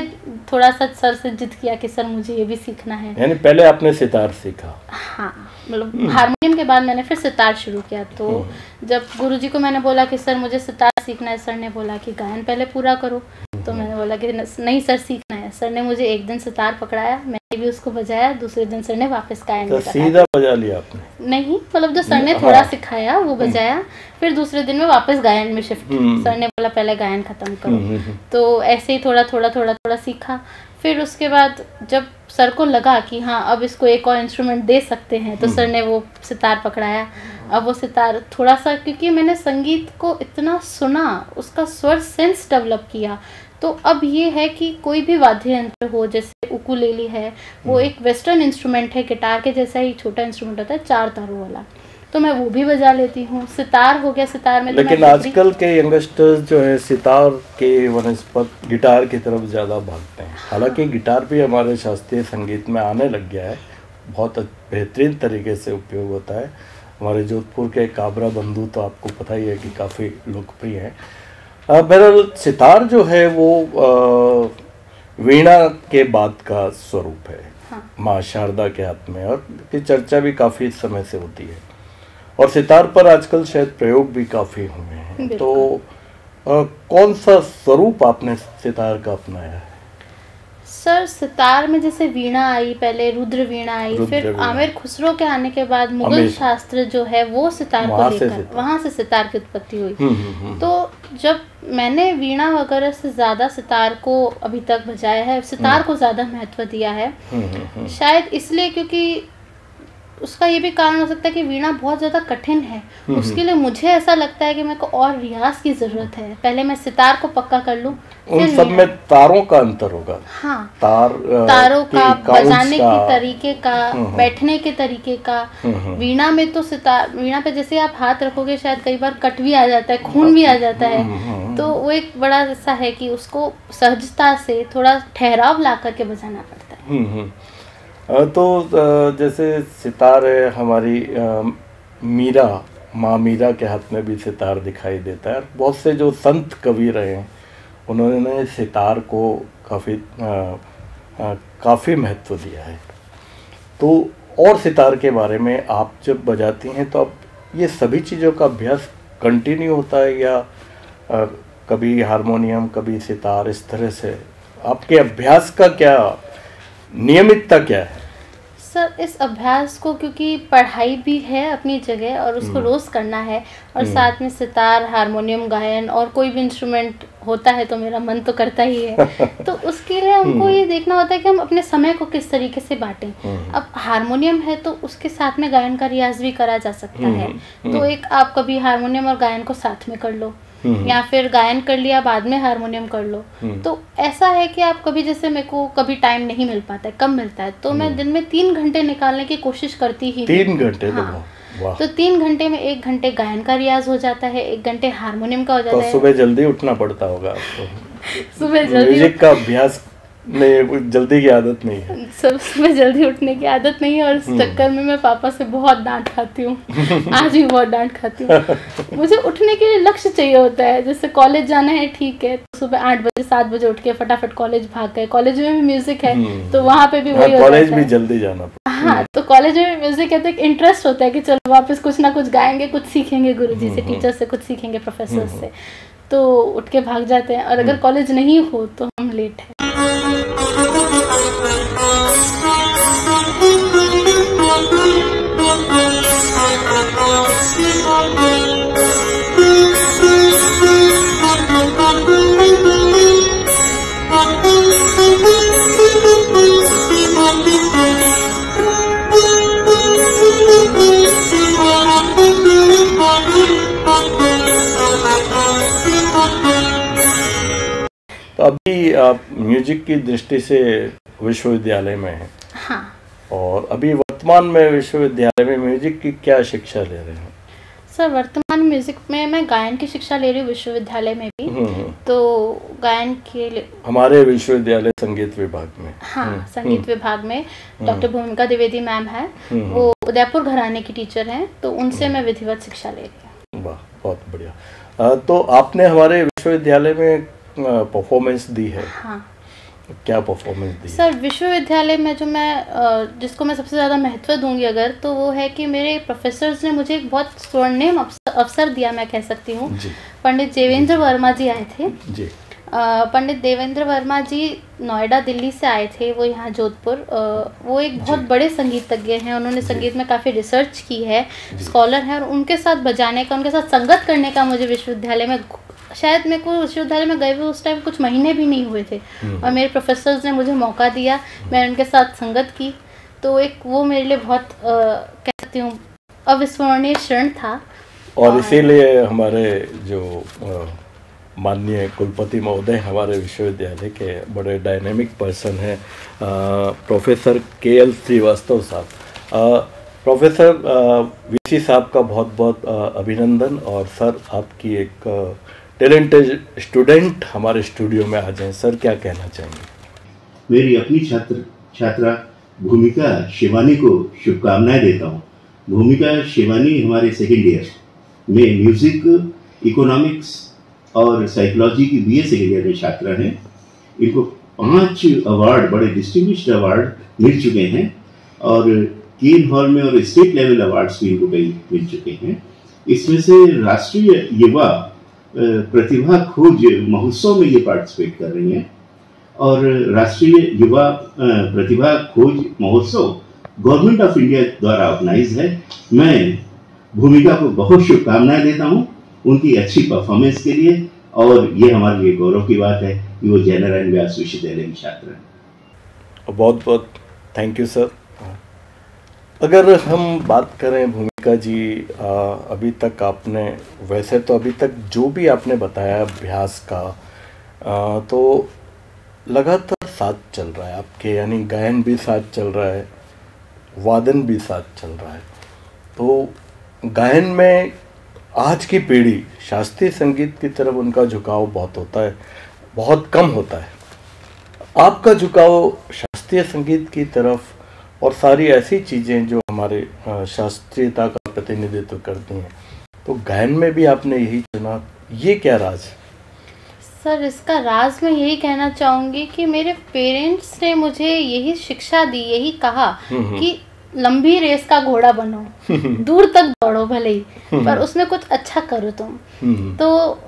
थोड़ा सा सर से जिद किया कि सर मुझे ये भी सीखना है। यानी पहले आपने सितार सीखा? हाँ, मतलब हारमोनियम के बाद मैंने फिर सितार शुरू किया। तो जब गुरुजी को मैंने बोला कि सर मुझे सितार सीखना है, सर ने बोला कि गायन पहले पूरा करो। तो मैंने बोला कि नहीं सर, सीखना है। सर ने मुझे एक दिन सितार पकड़ाया, मैंने भी उसको बजाया, दूसरे दिन सर ने वापस गायन तो सीधा बजा लिया आपने? नहीं, मतलब जो सर ने थोड़ा सिखाया वो बजाया, फिर दूसरे दिन में वापस गायन में शिफ्ट किया। सर ने बोला पहले गायन खत्म करो। तो ऐसे ही थोड़ा सीखा। फिर उसके बाद जब सर को लगा कि हाँ अब इसको एक और इंस्ट्रूमेंट दे सकते हैं, तो सर ने वो सितार पकड़ाया। अब वो सितार थोड़ा सा, क्योंकि मैंने संगीत को इतना सुना, उसका स्वर सेंस डेवलप किया, तो अब ये है कि कोई भी वाद्य यंत्र हो, जैसे उकुलेली है, वो एक वेस्टर्न इंस्ट्रूमेंट है, गिटार के जैसा ही छोटा इंस्ट्रूमेंट होता है, 4 तारों वाला, तो मैं वो भी बजा लेती हूँ। सितार हो गया, सितार में लेकिन आजकल के यंगस्टर्स जो है सितार के वनस्पत गिटार की तरफ ज़्यादा भागते हैं। हालांकि गिटार भी हमारे शास्त्रीय संगीत में आने लग गया है, बहुत बेहतरीन तरीके से उपयोग होता है। हमारे जोधपुर के काबरा बंधु तो आपको पता ही है कि काफ़ी लोकप्रिय हैं। बहरहाल सितार जो है वो वीणा के बाद का स्वरूप है। हाँ। माँ शारदा के हाथ में, और की चर्चा भी काफ़ी समय से होती है, और सितार पर आजकल शायद प्रयोग भी काफ़ी हुए हैं। तो कौन सा स्वरूप आपने सितार का अपनाया है? सर, सितार में जैसे वीणा आई, पहले रुद्र वीणा आई, फिर आमिर खुसरो के आने के बाद मुगल शास्त्र जो है वो सितार को लेकर, वहाँ से सितार की उत्पत्ति हुई। तो जब मैंने वीणा वगैरह से ज़्यादा सितार को अभी तक बजाया है, सितार को ज़्यादा महत्व दिया है, शायद इसलिए क्योंकि उसका ये भी कारण हो सकता है कि वीणा बहुत ज़्यादा कठिन है। उसके लिए मुझे ऐसा लगता है कि मेरे को और रियाज की ज़रूरत है। पहले मैं सितार को पक्का कर लूँ, उन सब में तारों का अंतर होगा। हाँ, तारों का, बजाने के तरीके का, बैठने के तरीके का। वीणा में तो वीणा पे जैसे आप हाथ रखोगे शायद कई बार कट भी आ जाता है, खून भी आ जाता है। तो वो एक बड़ा ऐसा है कि उसको सहजता से थोड़ा ठहराव ला करके बजाना पड़ता है। तो जैसे सितार है हमारी, मीरा, माँ मीरा के हाथ में भी सितार दिखाई देता है। बहुत से जो संत कवि रहे हैं उन्होंने सितार को काफ़ी महत्व दिया है। तो और सितार के बारे में, आप जब बजाती हैं तो अब ये सभी चीज़ों का अभ्यास कंटिन्यू होता है, या कभी हारमोनियम कभी सितार, इस तरह से आपके अभ्यास का क्या नियमितता क्या है? सर, इस अभ्यास को, क्योंकि पढ़ाई भी है अपनी जगह और उसको रोज़ करना है, और साथ में सितार, हारमोनियम, गायन और कोई भी इंस्ट्रूमेंट होता है तो मेरा मन तो करता ही है। तो उसके लिए हमको ये देखना होता है कि हम अपने समय को किस तरीके से बांटें। अब हारमोनियम है तो उसके साथ में गायन का रियाज भी करा जा सकता है। तो एक आप कभी हारमोनियम और गायन को साथ में कर लो, या फिर गायन कर लिया बाद में हारमोनियम कर लो। तो ऐसा है कि आप कभी, जैसे मेरे को कभी टाइम नहीं मिल पाता है, कम मिलता है, तो मैं दिन में 3 घंटे निकालने की कोशिश करती ही। 3 घंटे? हाँ। तो 3 घंटे में 1 घंटे गायन का रियाज हो जाता है, 1 घंटे हारमोनियम का हो जाता है। तो सुबह जल्दी उठना पड़ता होगा आपको? सुबह जल्दी म्यूजिक का अभ्यास नहीं, वो जल्दी की आदत नहीं है। सब में जल्दी उठने की आदत नहीं है और इस चक्कर में मैं पापा से बहुत डांट खाती हूँ। आज भी बहुत डांट खाती हूँ। मुझे उठने के लिए लक्ष्य चाहिए होता है। जैसे कॉलेज जाना है, ठीक है, तो सुबह 8 बजे 7 बजे उठ के फटाफट कॉलेज भाग गए। कॉलेज में भी म्यूजिक है तो वहाँ पे भी वही कॉलेज भी जल्दी जाना पड़ता है। हाँ, तो कॉलेज में म्यूजिक है तो एक इंटरेस्ट होता है कि चलो वापस कुछ ना कुछ गाएंगे, कुछ सीखेंगे गुरुजी से, टीचर से कुछ सीखेंगे, प्रोफेसर से, तो उठ के भाग जाते हैं। और अगर कॉलेज नहीं हो तो हम लेट है। तो अभी आप म्यूजिक की दृष्टि से विश्वविद्यालय में हैं। हाँ। और अभी वर्तमान में विश्वविद्यालय में म्यूजिक की क्या शिक्षा ले रहे हैं? सर, वर्तमान म्यूजिक में मैं गायन की शिक्षा ले रही हूँ विश्वविद्यालय में भी। तो गायन के लिए हमारे विश्वविद्यालय संगीत विभाग में। हाँ, संगीत विभाग में डॉक्टर भूमिका द्विवेदी मैम है, वो उदयपुर घराने की टीचर हैं, तो उनसे मैं विधिवत शिक्षा ले रही हूँ। वाह, बहुत बढ़िया। तो आपने हमारे विश्वविद्यालय में परफॉर्मेंस दी है। हाँ। क्या परफॉर्मेंस दी? सर, विश्वविद्यालय में जो मैं जिसको मैं सबसे ज़्यादा महत्व दूंगी अगर, तो वो है कि मेरे प्रोफेसर्स ने मुझे एक बहुत स्वर्णिम अवसर दिया, मैं कह सकती हूँ। पंडित देवेंद्र वर्मा जी आए थे जी। पंडित देवेंद्र वर्मा जी नोएडा दिल्ली से आए थे, वो यहाँ जोधपुर। वो एक बहुत बड़े संगीतज्ञ हैं, उन्होंने संगीत में काफ़ी रिसर्च की है, स्कॉलर हैं, और उनके साथ बजाने का, उनके साथ संगत करने का मुझे विश्वविद्यालय में, शायद मेरे को विश्वविद्यालय में गए हुए उस टाइम कुछ महीने भी नहीं हुए थे, और मेरे प्रोफेसर्स ने मुझे मौका दिया, मैंने उनके साथ संगत की। तो एक वो मेरे लिए बहुत कहती हूँ अविस्मरणीय क्षण था। और इसीलिए हमारे जो माननीय कुलपति महोदय हमारे विश्वविद्यालय के बड़े डायनेमिक पर्सन हैं, प्रोफेसर KL श्रीवास्तव साहब। प्रोफेसर VC साहब का बहुत बहुत अभिनंदन। और सर, आपकी एक टैलेंटेड स्टूडेंट हमारे स्टूडियो में आ जाएं। सर, क्या कहना चाहेंगे? मेरी अपनी छात्रा भूमिका शिवानी को शुभकामनाएं देता हूँ। भूमिका शिवानी हमारे सेकेंड ईयर में म्यूजिक, इकोनॉमिक्स और साइकोलॉजी की BA सेकेंड ईयर में छात्रा हैं। इनको 5 अवार्ड, बड़े डिस्टिंग्विश्ड अवार्ड मिल चुके हैं, और केन हॉल में और स्टेट लेवल अवार्ड्स भी इनको कई मिल चुके हैं। इसमें से राष्ट्रीय युवा प्रतिभा खोज महोत्सव में ये पार्टिसिपेट कर रही हैं, और राष्ट्रीय युवा प्रतिभा खोज महोत्सव गवर्नमेंट ऑफ इंडिया द्वारा ऑर्गेनाइज है। मैं भूमिका को बहुत शुभकामनाएं देता हूं उनकी अच्छी परफॉर्मेंस के लिए, और ये हमारे लिए गौरव की बात है कि वो जय नारायण व्यास विश्वविद्यालय की छात्र हैं। बहुत बहुत थैंक यू सर। अगर हम बात करें भूमिका जी, अभी तक आपने, वैसे तो अभी तक जो भी आपने बताया अभ्यास का, तो लगातार साथ चल रहा है आपके, यानी गायन भी साथ चल रहा है, वादन भी साथ चल रहा है। तो गायन में आज की पीढ़ी शास्त्रीय संगीत की तरफ उनका झुकाव बहुत होता है, बहुत कम होता है। आपका झुकाव शास्त्रीय संगीत की तरफ और सारी ऐसी चीज़ें जो हमारे शास्त्रीयता का प्रतिनिधित्व करती हैं, तो गायन में भी आपने यही चुना, ये क्या राज? सर, इसका राज मैं यही कहना चाहूँगी कि मेरे पेरेंट्स ने मुझे यही शिक्षा दी, यही कहा कि लंबी रेस का घोड़ा बनो, दूर तक दौड़ो भले ही, पर उसमें कुछ अच्छा करो तुम। तो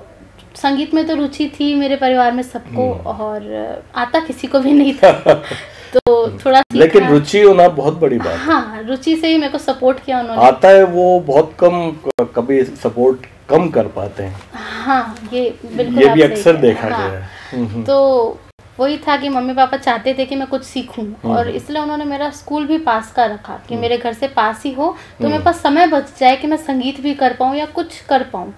संगीत में तो रुचि थी मेरे परिवार में सबको, और आता किसी को भी नहीं था, तो थोड़ा लेकिन रुचि होना बहुत बड़ी बात है। हाँ, रुचि से ही मेरे को सपोर्ट किया उन्होंने। आता है वो बहुत कम, कभी सपोर्ट कम कर पाते हैं। हाँ, ये बिल्कुल ये भी अक्सर देखा गया है। तो वही था कि मम्मी पापा चाहते थे कि मैं कुछ सीखूं, और इसलिए उन्होंने मेरा स्कूल भी पास का रखा कि मेरे घर से पास ही हो, तो मेरे पास समय बच जाए कि मैं संगीत भी कर पाऊं या कुछ कर पाऊं।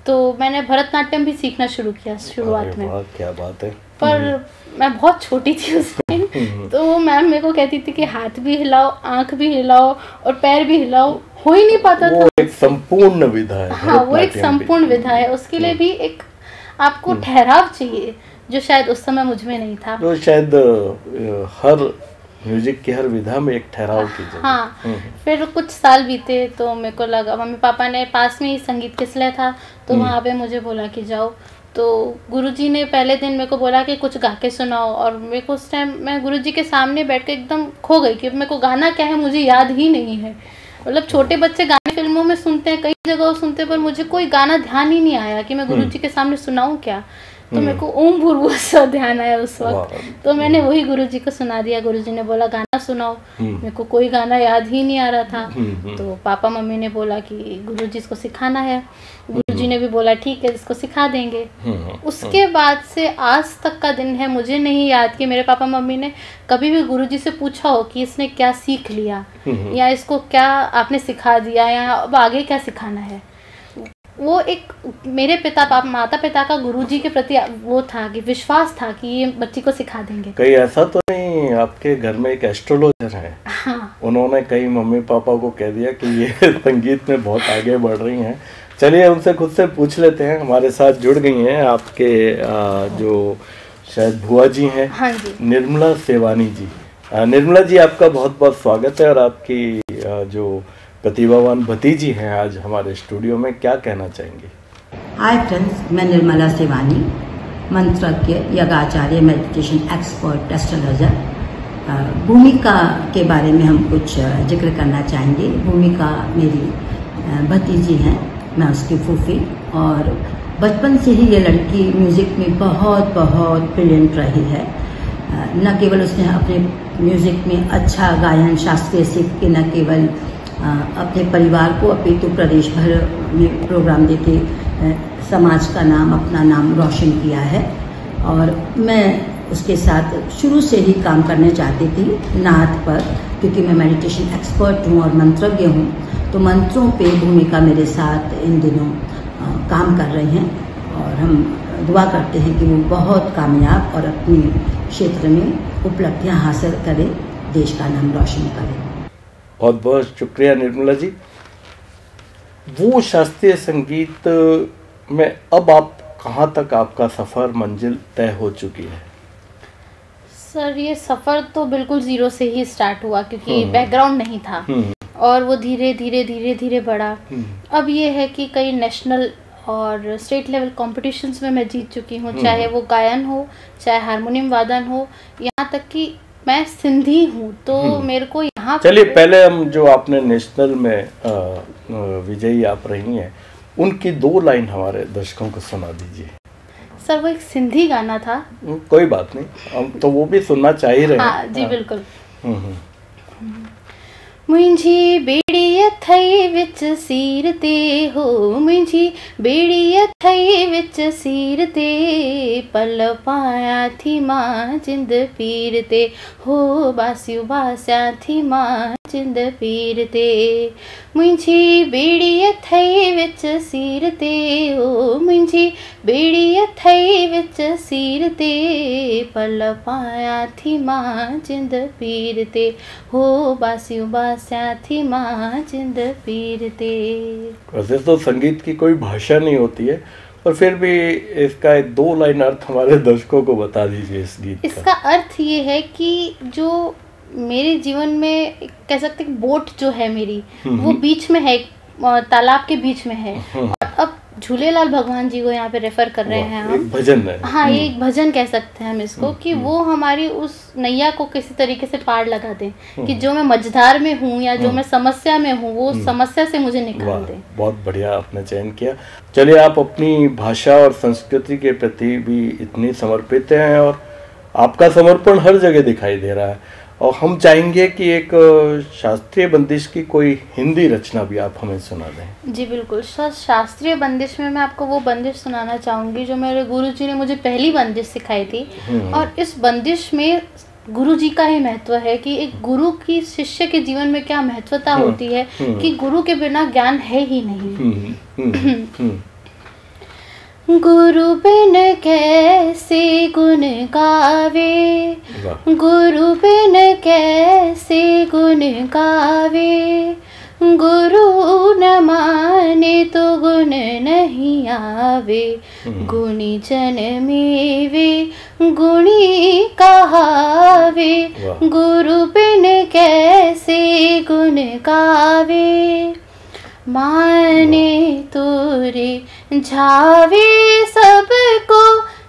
तो मैंने भरतनाट्यम भी सीखना शुरू किया शुरुआत में। क्या बात है। पर मैं बहुत छोटी थी उस टाइम, तो वो मैम मेरे को कहती थी कि हाथ भी हिलाओ, आंख भी हिलाओ और पैर भी हिलाओ, हो ही नहीं पाता था। एक संपूर्ण विधा है। हाँ, वो एक संपूर्ण विधा है, उसके लिए भी एक आपको ठहराव चाहिए। जो शायद उस समय मुझ में नहीं था। तो शायद हर म्यूजिक की हर विधा में एक ठहराव की जरूरत। हाँ, फिर कुछ साल बीते तो मेरे को लगा, मम्मी पापा ने पास में ही संगीत किसले था तो वहाँ पे मुझे बोला कि जाओ। तो गुरुजी ने पहले दिन मेरे को बोला कि कुछ गा के सुनाओ, और मेरे को उस टाइम मैं गुरुजी के सामने बैठ के एकदम खो गई कि मेरे को गाना क्या है मुझे याद ही नहीं है। मतलब छोटे बच्चे गाने फिल्मों में सुनते हैं, कई जगह सुनते हैं, पर मुझे कोई गाना ध्यान ही नहीं आया कि मैं गुरुजी के सामने सुनाऊं क्या। तो मेरे को ओम भूर्भुवः सा ध्यान आया उस वक्त, तो मैंने वही गुरुजी को सुना दिया। गुरुजी ने बोला गाना सुनाओ, मेरे को कोई गाना याद ही नहीं आ रहा था। तो पापा मम्मी ने बोला कि गुरुजी इसको सिखाना है। गुरुजी ने भी बोला ठीक है, इसको सिखा देंगे। उसके बाद से आज तक का दिन है, मुझे नहीं याद कि मेरे पापा मम्मी ने कभी भी गुरुजी से पूछा हो कि इसने क्या सीख लिया या इसको क्या आपने सिखा दिया या अब आगे क्या सिखाना है। वो एक मेरे माता पिता का गुरुजी के प्रति वो था कि विश्वास था कि ये बच्ची को सिखा देंगे। कहीं ऐसा तो नहीं आपके घर में एक एस्ट्रोलॉजर है? हाँ। उन्होंने कई मम्मी पापा को कह दिया कि ये संगीत में बहुत आगे बढ़ रही हैं? चलिए उनसे खुद से पूछ लेते हैं। हमारे साथ जुड़ गई हैं आपके जो शायद बुआ जी हैं। हाँ जी, निर्मला सेवानी जी। निर्मला जी, आपका बहुत बहुत स्वागत है। और आपकी जो प्रतिभावान भतीजी हैं आज हमारे स्टूडियो में, क्या कहना चाहेंगे? हाय फ्रेंड्स, मैं Nirmala Sewani, मंत्रज्ञ, यज्ञाचार्य, meditation expert, astrologer. भूमिका के बारे में हम कुछ जिक्र करना चाहेंगे। भूमिका मेरी भतीजी हैं, मैं उसकी फूफी, और बचपन से ही ये लड़की म्यूज़िक में बहुत बहुत ब्रिलियंट रही है। न केवल उसने अपने म्यूज़िक में अच्छा गायन शास्त्रीय सीख के न केवल अपने परिवार को अपितु प्रदेश भर में प्रोग्राम देके समाज का नाम, अपना नाम रोशन किया है। और मैं उसके साथ शुरू से ही काम करने चाहती थी नाथ पर, क्योंकि मैं मेडिटेशन एक्सपर्ट हूँ और मंत्रज्ञ हूँ। तो मंत्रों पे भूमिका मेरे साथ इन दिनों काम कर रहे हैं, और हम दुआ करते हैं कि वो बहुत कामयाब और अपने क्षेत्र में उपलब्धियाँ हासिल करे, देश का नाम रोशन करे। बहुत बहुत शुक्रिया निर्मला जी। वो शास्त्रीय संगीत में अब आप कहाँ तक आपका सफ़र मंजिल तय हो चुकी है? सर, ये सफ़र तो बिल्कुल ज़ीरो से ही स्टार्ट हुआ, क्योंकि बैकग्राउंड नहीं था और वो धीरे धीरे बढ़ा। अब ये है कि कई नेशनल और स्टेट लेवल कॉम्पिटिशन्स में मैं जीत चुकी हूँ, चाहे वो गायन हो, चाहे हारमोनियम वादन हो, यहाँ तक कि मैं सिंधी हूँ। तो मेरे को यहाँ, चलिए पहले हम जो आपने नेशनल में विजयी आप रही हैं, उनकी 2 लाइन हमारे दर्शकों को सुना दीजिए। सर, वो एक सिंधी गाना था। कोई बात नहीं, हम तो वो भी सुनना चाह ही रहे हैं। हाँ जी, बिल्कुल। मुंहिंजी बेड़ी अथई विच सीर ते हो, मुंहिंजी बेड़ी अथई विच सीर ते, पल पाया थी मां जिंद पीर ते, हो बासियूं बासिया थी मां जिंद पीर ते। मुंहिंजी बेड़ी अथई विच सीर ते हो, मुंहिंजी बेड़ी अथई विच सीर ते, पल पाया थी मां जिंद पीर ते, हो बासियूं बासिया थी मां जिंद पीर ते। वैसे तो संगीत की कोई भाषा नहीं होती है, पर फिर भी इसका 2 लाइन अर्थ हमारे दर्शकों को बता दीजिए इस गीत का। इसका अर्थ ये है कि जो मेरे जीवन में कह सकते हैं बोट जो है मेरी, वो बीच में है, तालाब के बीच में है। और अब झूलेलाल भगवान जी को यहाँ पे रेफर कर रहे हैं हम। एक भजन है। हाँ, ये एक भजन कह सकते हैं हम इसको, कि वो हमारी उस नैया को किसी तरीके से पार लगा दें, कि जो मैं मझधार में हूँ या जो मैं समस्या में हूँ, वो समस्या से मुझे निकाल दें। बहुत बढ़िया आपने चयन किया। चलिए, आप अपनी भाषा और संस्कृति के प्रति भी इतनी समर्पित हैं और आपका समर्पण हर जगह दिखाई दे रहा है। और हम चाहेंगे कि एक शास्त्रीय बंदिश की कोई हिंदी रचना भी आप हमें सुना दें। जी बिल्कुल। शास्त्रीय बंदिश में मैं आपको वो बंदिश सुनाना चाहूँगी जो मेरे गुरुजी ने मुझे पहली बंदिश सिखाई थी। और इस बंदिश में गुरुजी का ही महत्व है कि एक गुरु की शिष्य के जीवन में क्या महत्वता होती है, कि गुरु के बिना ज्ञान है ही नहीं। गुरु बिन कैसे गुण गावे, गुरु बिन कैसे गुण गावे, गुरु न माने तो गुण नहीं आवे, गुणी जन मेवे गुणी कहावे, गुरु बिन कैसे गुण गावे, माने तुरे झावे सबको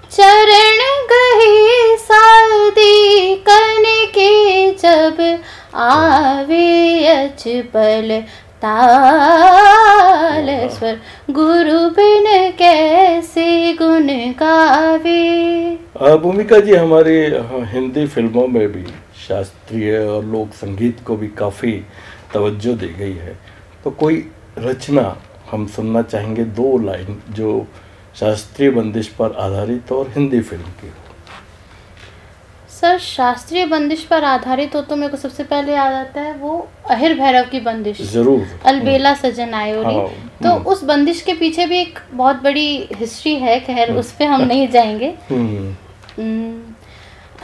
चरण गहे सादी, कन के जब आवे अचपल ताल स्वर, गुरु बिन कैसे गुण गावे। भूमिका जी, हमारे हिंदी फिल्मों में भी शास्त्रीय और लोक संगीत को भी काफ़ी तवज्जो दी गई है, तो कोई रचना हम सुनना चाहेंगे, 2 लाइन जो शास्त्रीय बंदिश पर आधारित और हिंदी फिल्म की हो। सर, शास्त्रीय बंदिश पर आधारित हो तो मेरे को सबसे पहले याद आता है वो अहिर भैरव की बंदिश, जरूर, अलबेला सजन आयोरी। तो उस बंदिश के पीछे भी एक बहुत बड़ी हिस्ट्री है, खैर उस पे हम नहीं जाएंगे।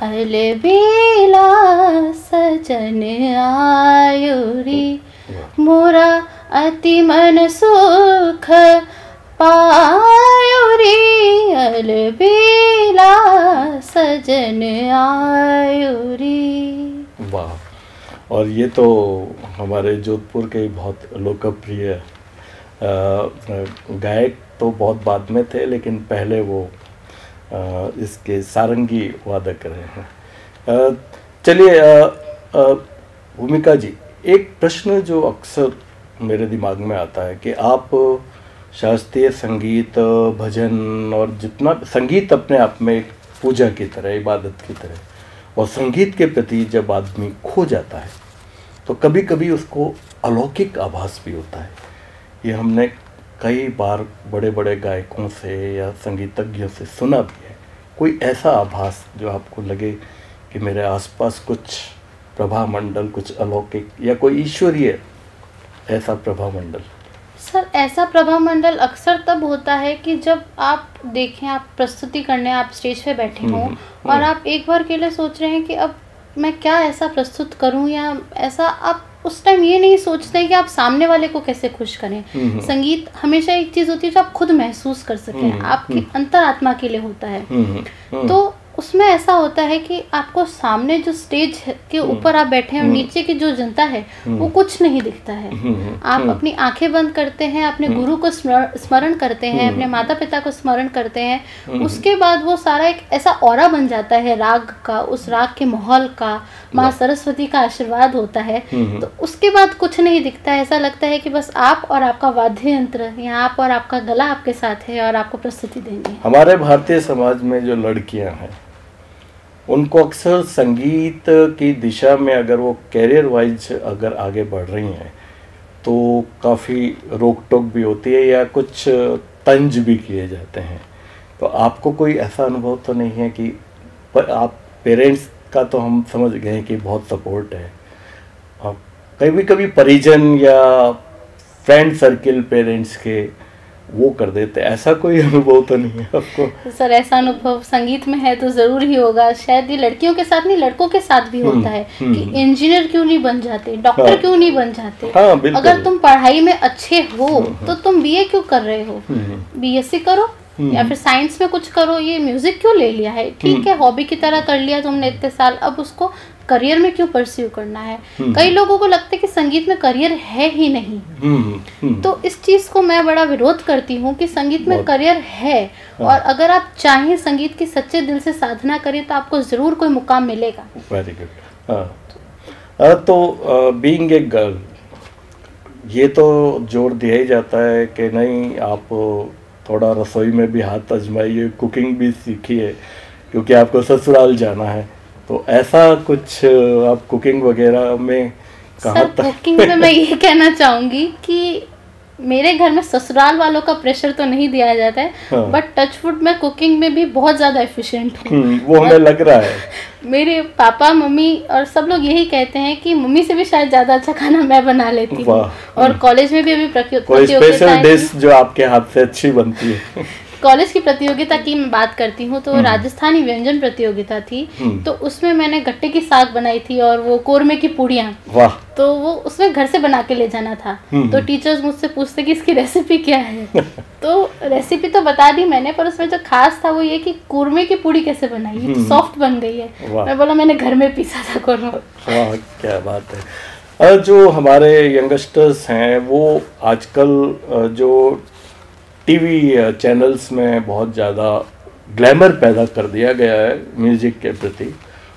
अलबेला सजन आयोरी, मोरा अति मन सुख पायोरी, अलबेला सजन आयोरी। वाह, और ये तो हमारे जोधपुर के बहुत लोकप्रिय गायक तो बहुत बाद में थे, लेकिन पहले वो इसके सारंगी वादक रहे हैं। चलिए भूमिका जी, एक प्रश्न जो अक्सर मेरे दिमाग में आता है कि आप शास्त्रीय संगीत, भजन और जितना संगीत अपने आप में एक पूजा की तरह, इबादत की तरह, और संगीत के प्रति जब आदमी खो जाता है तो कभी कभी उसको अलौकिक आभास भी होता है। ये हमने कई बार बड़े बड़े गायकों से या संगीतज्ञों से सुना भी है। कोई ऐसा आभास जो आपको लगे कि मेरे आसपास कुछ प्रभा मंडल, कुछ अलौकिक या कोई ईश्वरीय ऐसा प्रभा मंडल? सर, ऐसा प्रभा मंडल अक्सर तब होता है कि जब आप देखें, आप प्रस्तुति करने, आप स्टेज पे बैठे हों और आप एक बार के लिए सोच रहे हैं कि अब मैं क्या ऐसा प्रस्तुत करूं, या ऐसा आप उस टाइम ये नहीं सोचते कि आप सामने वाले को कैसे खुश करें। संगीत हमेशा एक चीज़ होती है जो आप खुद महसूस कर सकें, आपकी अंतरात्मा के लिए होता है। तो उसमें ऐसा होता है कि आपको सामने जो स्टेज के ऊपर आप बैठे हैं और नीचे की जो जनता है वो कुछ नहीं दिखता है। आप अपनी आंखें बंद करते हैं, अपने गुरु को स्मरण करते हैं, अपने माता पिता को स्मरण करते हैं। उसके बाद वो सारा एक ऐसा ऑरा बन जाता है राग का, उस राग के माहौल का, माँ सरस्वती का आशीर्वाद होता है। तो उसके बाद कुछ नहीं दिखता है। ऐसा लगता है कि बस आप और आपका वाद्य यंत्र, या आप और आपका गला आपके साथ है और आपको प्रस्तुति देंगे। हमारे भारतीय समाज में जो लड़कियां हैं उनको अक्सर संगीत की दिशा में अगर वो कैरियर वाइज अगर आगे बढ़ रही हैं तो काफ़ी रोक टोक भी होती है या कुछ तंज भी किए जाते हैं। तो आपको कोई ऐसा अनुभव तो नहीं है कि आप पेरेंट्स का तो हम समझ गए कि बहुत सपोर्ट है, कभी कभी परिजन या फ्रेंड सर्किल पेरेंट्स के वो कर देते, ऐसा कोई अनुभव तो नहीं है आपको? सर, ऐसा अनुभव संगीत में है तो ज़रूर ही होगा। शायद ये लड़कियों के साथ नहीं, लड़कों के साथ भी होता है कि इंजीनियर क्यों नहीं बन जाते, डॉक्टर क्यों नहीं बन जाते। अगर तुम पढ़ाई में अच्छे हो तो तुम बीए क्यों कर रहे हो, बीएससी करो या फिर साइंस में कुछ करो। ये म्यूजिक क्यों ले लिया है, ठीक है हॉबी की तरह कर लिया तुमने इतने साल, अब उसको करियर में क्यों परस्यू करना है। कई लोगों को लगता है कि संगीत में करियर है ही नहीं। तो इस चीज को मैं बड़ा विरोध करती हूँ कि संगीत में करियर है, और अगर आप चाहें संगीत की सच्चे दिल से साधना करें तो आपको जरूर कोई मुकाम मिलेगा। Very good. तो बीइंग ए गर्ल, ये तो जोर दिया ही जाता है कि नहीं आप थोड़ा रसोई में भी हाथ आजमाइए, कुकिंग भी सीखिए क्योंकि आपको ससुराल जाना है। तो ऐसा कुछ आप कुकिंग वगैरह में कहाँ तक? कुकिंग में मैं ये कहना चाहूँगी कि मेरे घर में ससुराल वालों का प्रेशर तो नहीं दिया जाता है, बट टचवुड मैं कुकिंग में भी बहुत ज़्यादा एफिशिएंट हूँ। वो हमें लग रहा है। मेरे पापा मम्मी और सब लोग यही कहते हैं कि मम्मी से भी शायद ज़्यादा अच्छा खाना मैं बना लेती हूँ। और कॉलेज में भी अभी कोई स्पेशल डिश जो आपके हाथ से अच्छी बनती है? कॉलेज की प्रतियोगिता की मैं बात करती हूँ तो राजस्थानी व्यंजन प्रतियोगिता थी। तो उसमें मैंने गट्टे की साग बनाई थी और वो कोरमे की पूड़ियाँ। वाह। तो वो उसमें घर से बना के ले जाना था। तो टीचर्स मुझसे पूछते कि इसकी रेसिपी क्या है। तो रेसिपी तो बता दी मैंने, पर उसमें जो खास था वो ये कि कोरमे की पूड़ी कैसे बनाई, ये तो सॉफ्ट बन गई है। मैं बोला मैंने घर में पीसा था कोरमा। वाह क्या बात है। जो हमारे यंगस्टर्स हैं वो आजकल जो टीवी चैनल्स में बहुत ज़्यादा ग्लैमर पैदा कर दिया गया है म्यूज़िक के प्रति,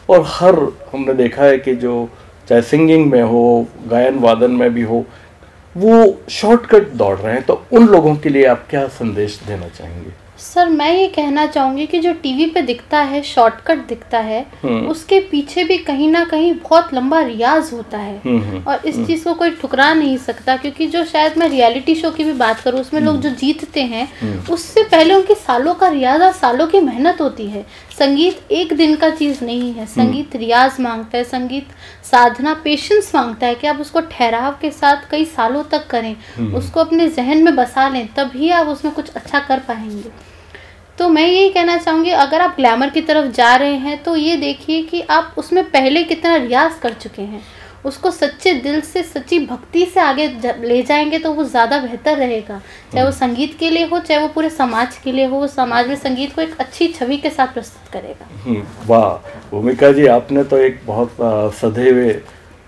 और हर हमने देखा है कि जो चाहे सिंगिंग में हो, गायन वादन में भी हो, वो शॉर्टकट दौड़ रहे हैं। तो उन लोगों के लिए आप क्या संदेश देना चाहेंगे? सर मैं ये कहना चाहूँगी कि जो टीवी पे दिखता है, शॉर्टकट दिखता है, उसके पीछे भी कहीं ना कहीं बहुत लंबा रियाज होता है। और इस चीज़ को कोई ठुकरा नहीं सकता, क्योंकि जो शायद मैं रियलिटी शो की भी बात करूँ, उसमें लोग जो जीतते हैं उससे पहले उनकी सालों का रियाज और सालों की मेहनत होती है। संगीत एक दिन का चीज़ नहीं है, संगीत रियाज मांगता है, संगीत साधना, पेशेंस मांगता है कि आप उसको ठहराव के साथ कई सालों तक करें, उसको अपने जहन में बसा लें, तभी आप उसमें कुछ अच्छा कर पाएंगे। तो मैं यही कहना चाहूँगी, अगर आप ग्लैमर की तरफ जा रहे हैं तो ये देखिए कि आप उसमें पहले कितना रियाज कर चुके हैं, उसको सच्चे दिल से, सच्ची भक्ति से आगे ले जाएंगे तो वो ज़्यादा बेहतर रहेगा। चाहे वो संगीत के लिए हो, चाहे वो पूरे समाज के लिए हो, वो समाज में संगीत को एक अच्छी छवि के साथ प्रस्तुत करेगा। वाह भूमिका जी, आपने तो एक बहुत सधे हुए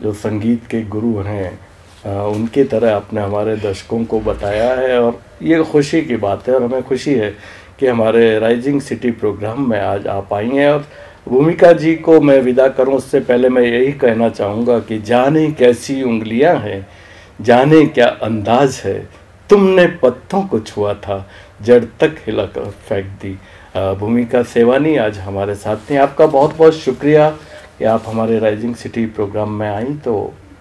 जो संगीत के गुरु हैं उनकी तरह आपने हमारे दर्शकों को बताया है, और ये खुशी की बात है। और हमें खुशी है कि हमारे राइजिंग सिटी प्रोग्राम में आज आप आई हैं। और भूमिका जी को मैं विदा करूं उससे पहले मैं यही कहना चाहूँगा कि जाने कैसी उंगलियां हैं, जाने क्या अंदाज है, तुमने पत्तों को छुआ था, जड़ तक हिला कर फेंक दी। भूमिका सेवानी आज हमारे साथ थी। आपका बहुत बहुत शुक्रिया कि आप हमारे राइजिंग सिटी प्रोग्राम में आई। तो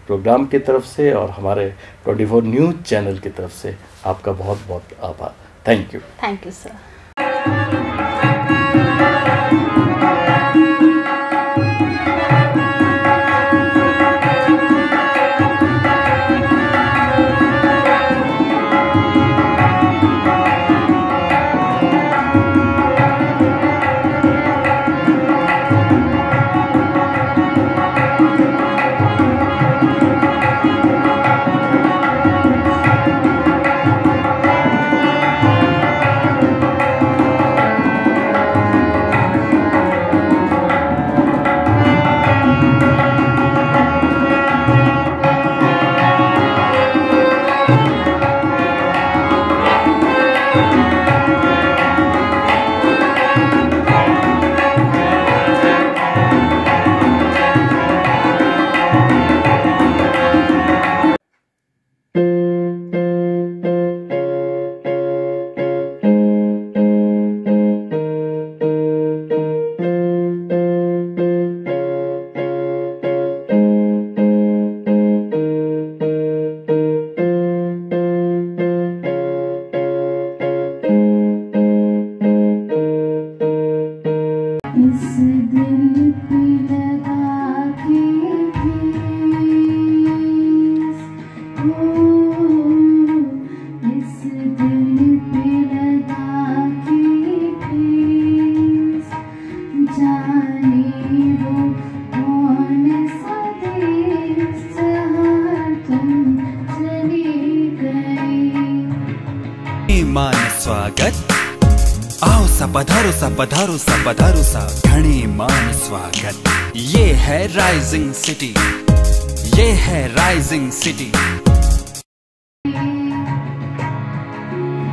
प्रोग्राम की तरफ से और हमारे 24 न्यूज़ चैनल की तरफ से आपका बहुत बहुत आभार। Thank you. Thank you sir. मान स्वागत, आओ सा पधारो सा पधारो सा पधारो सा, घणे मान स्वागत। ये है राइजिंग सिटी, ये है राइजिंग सिटी।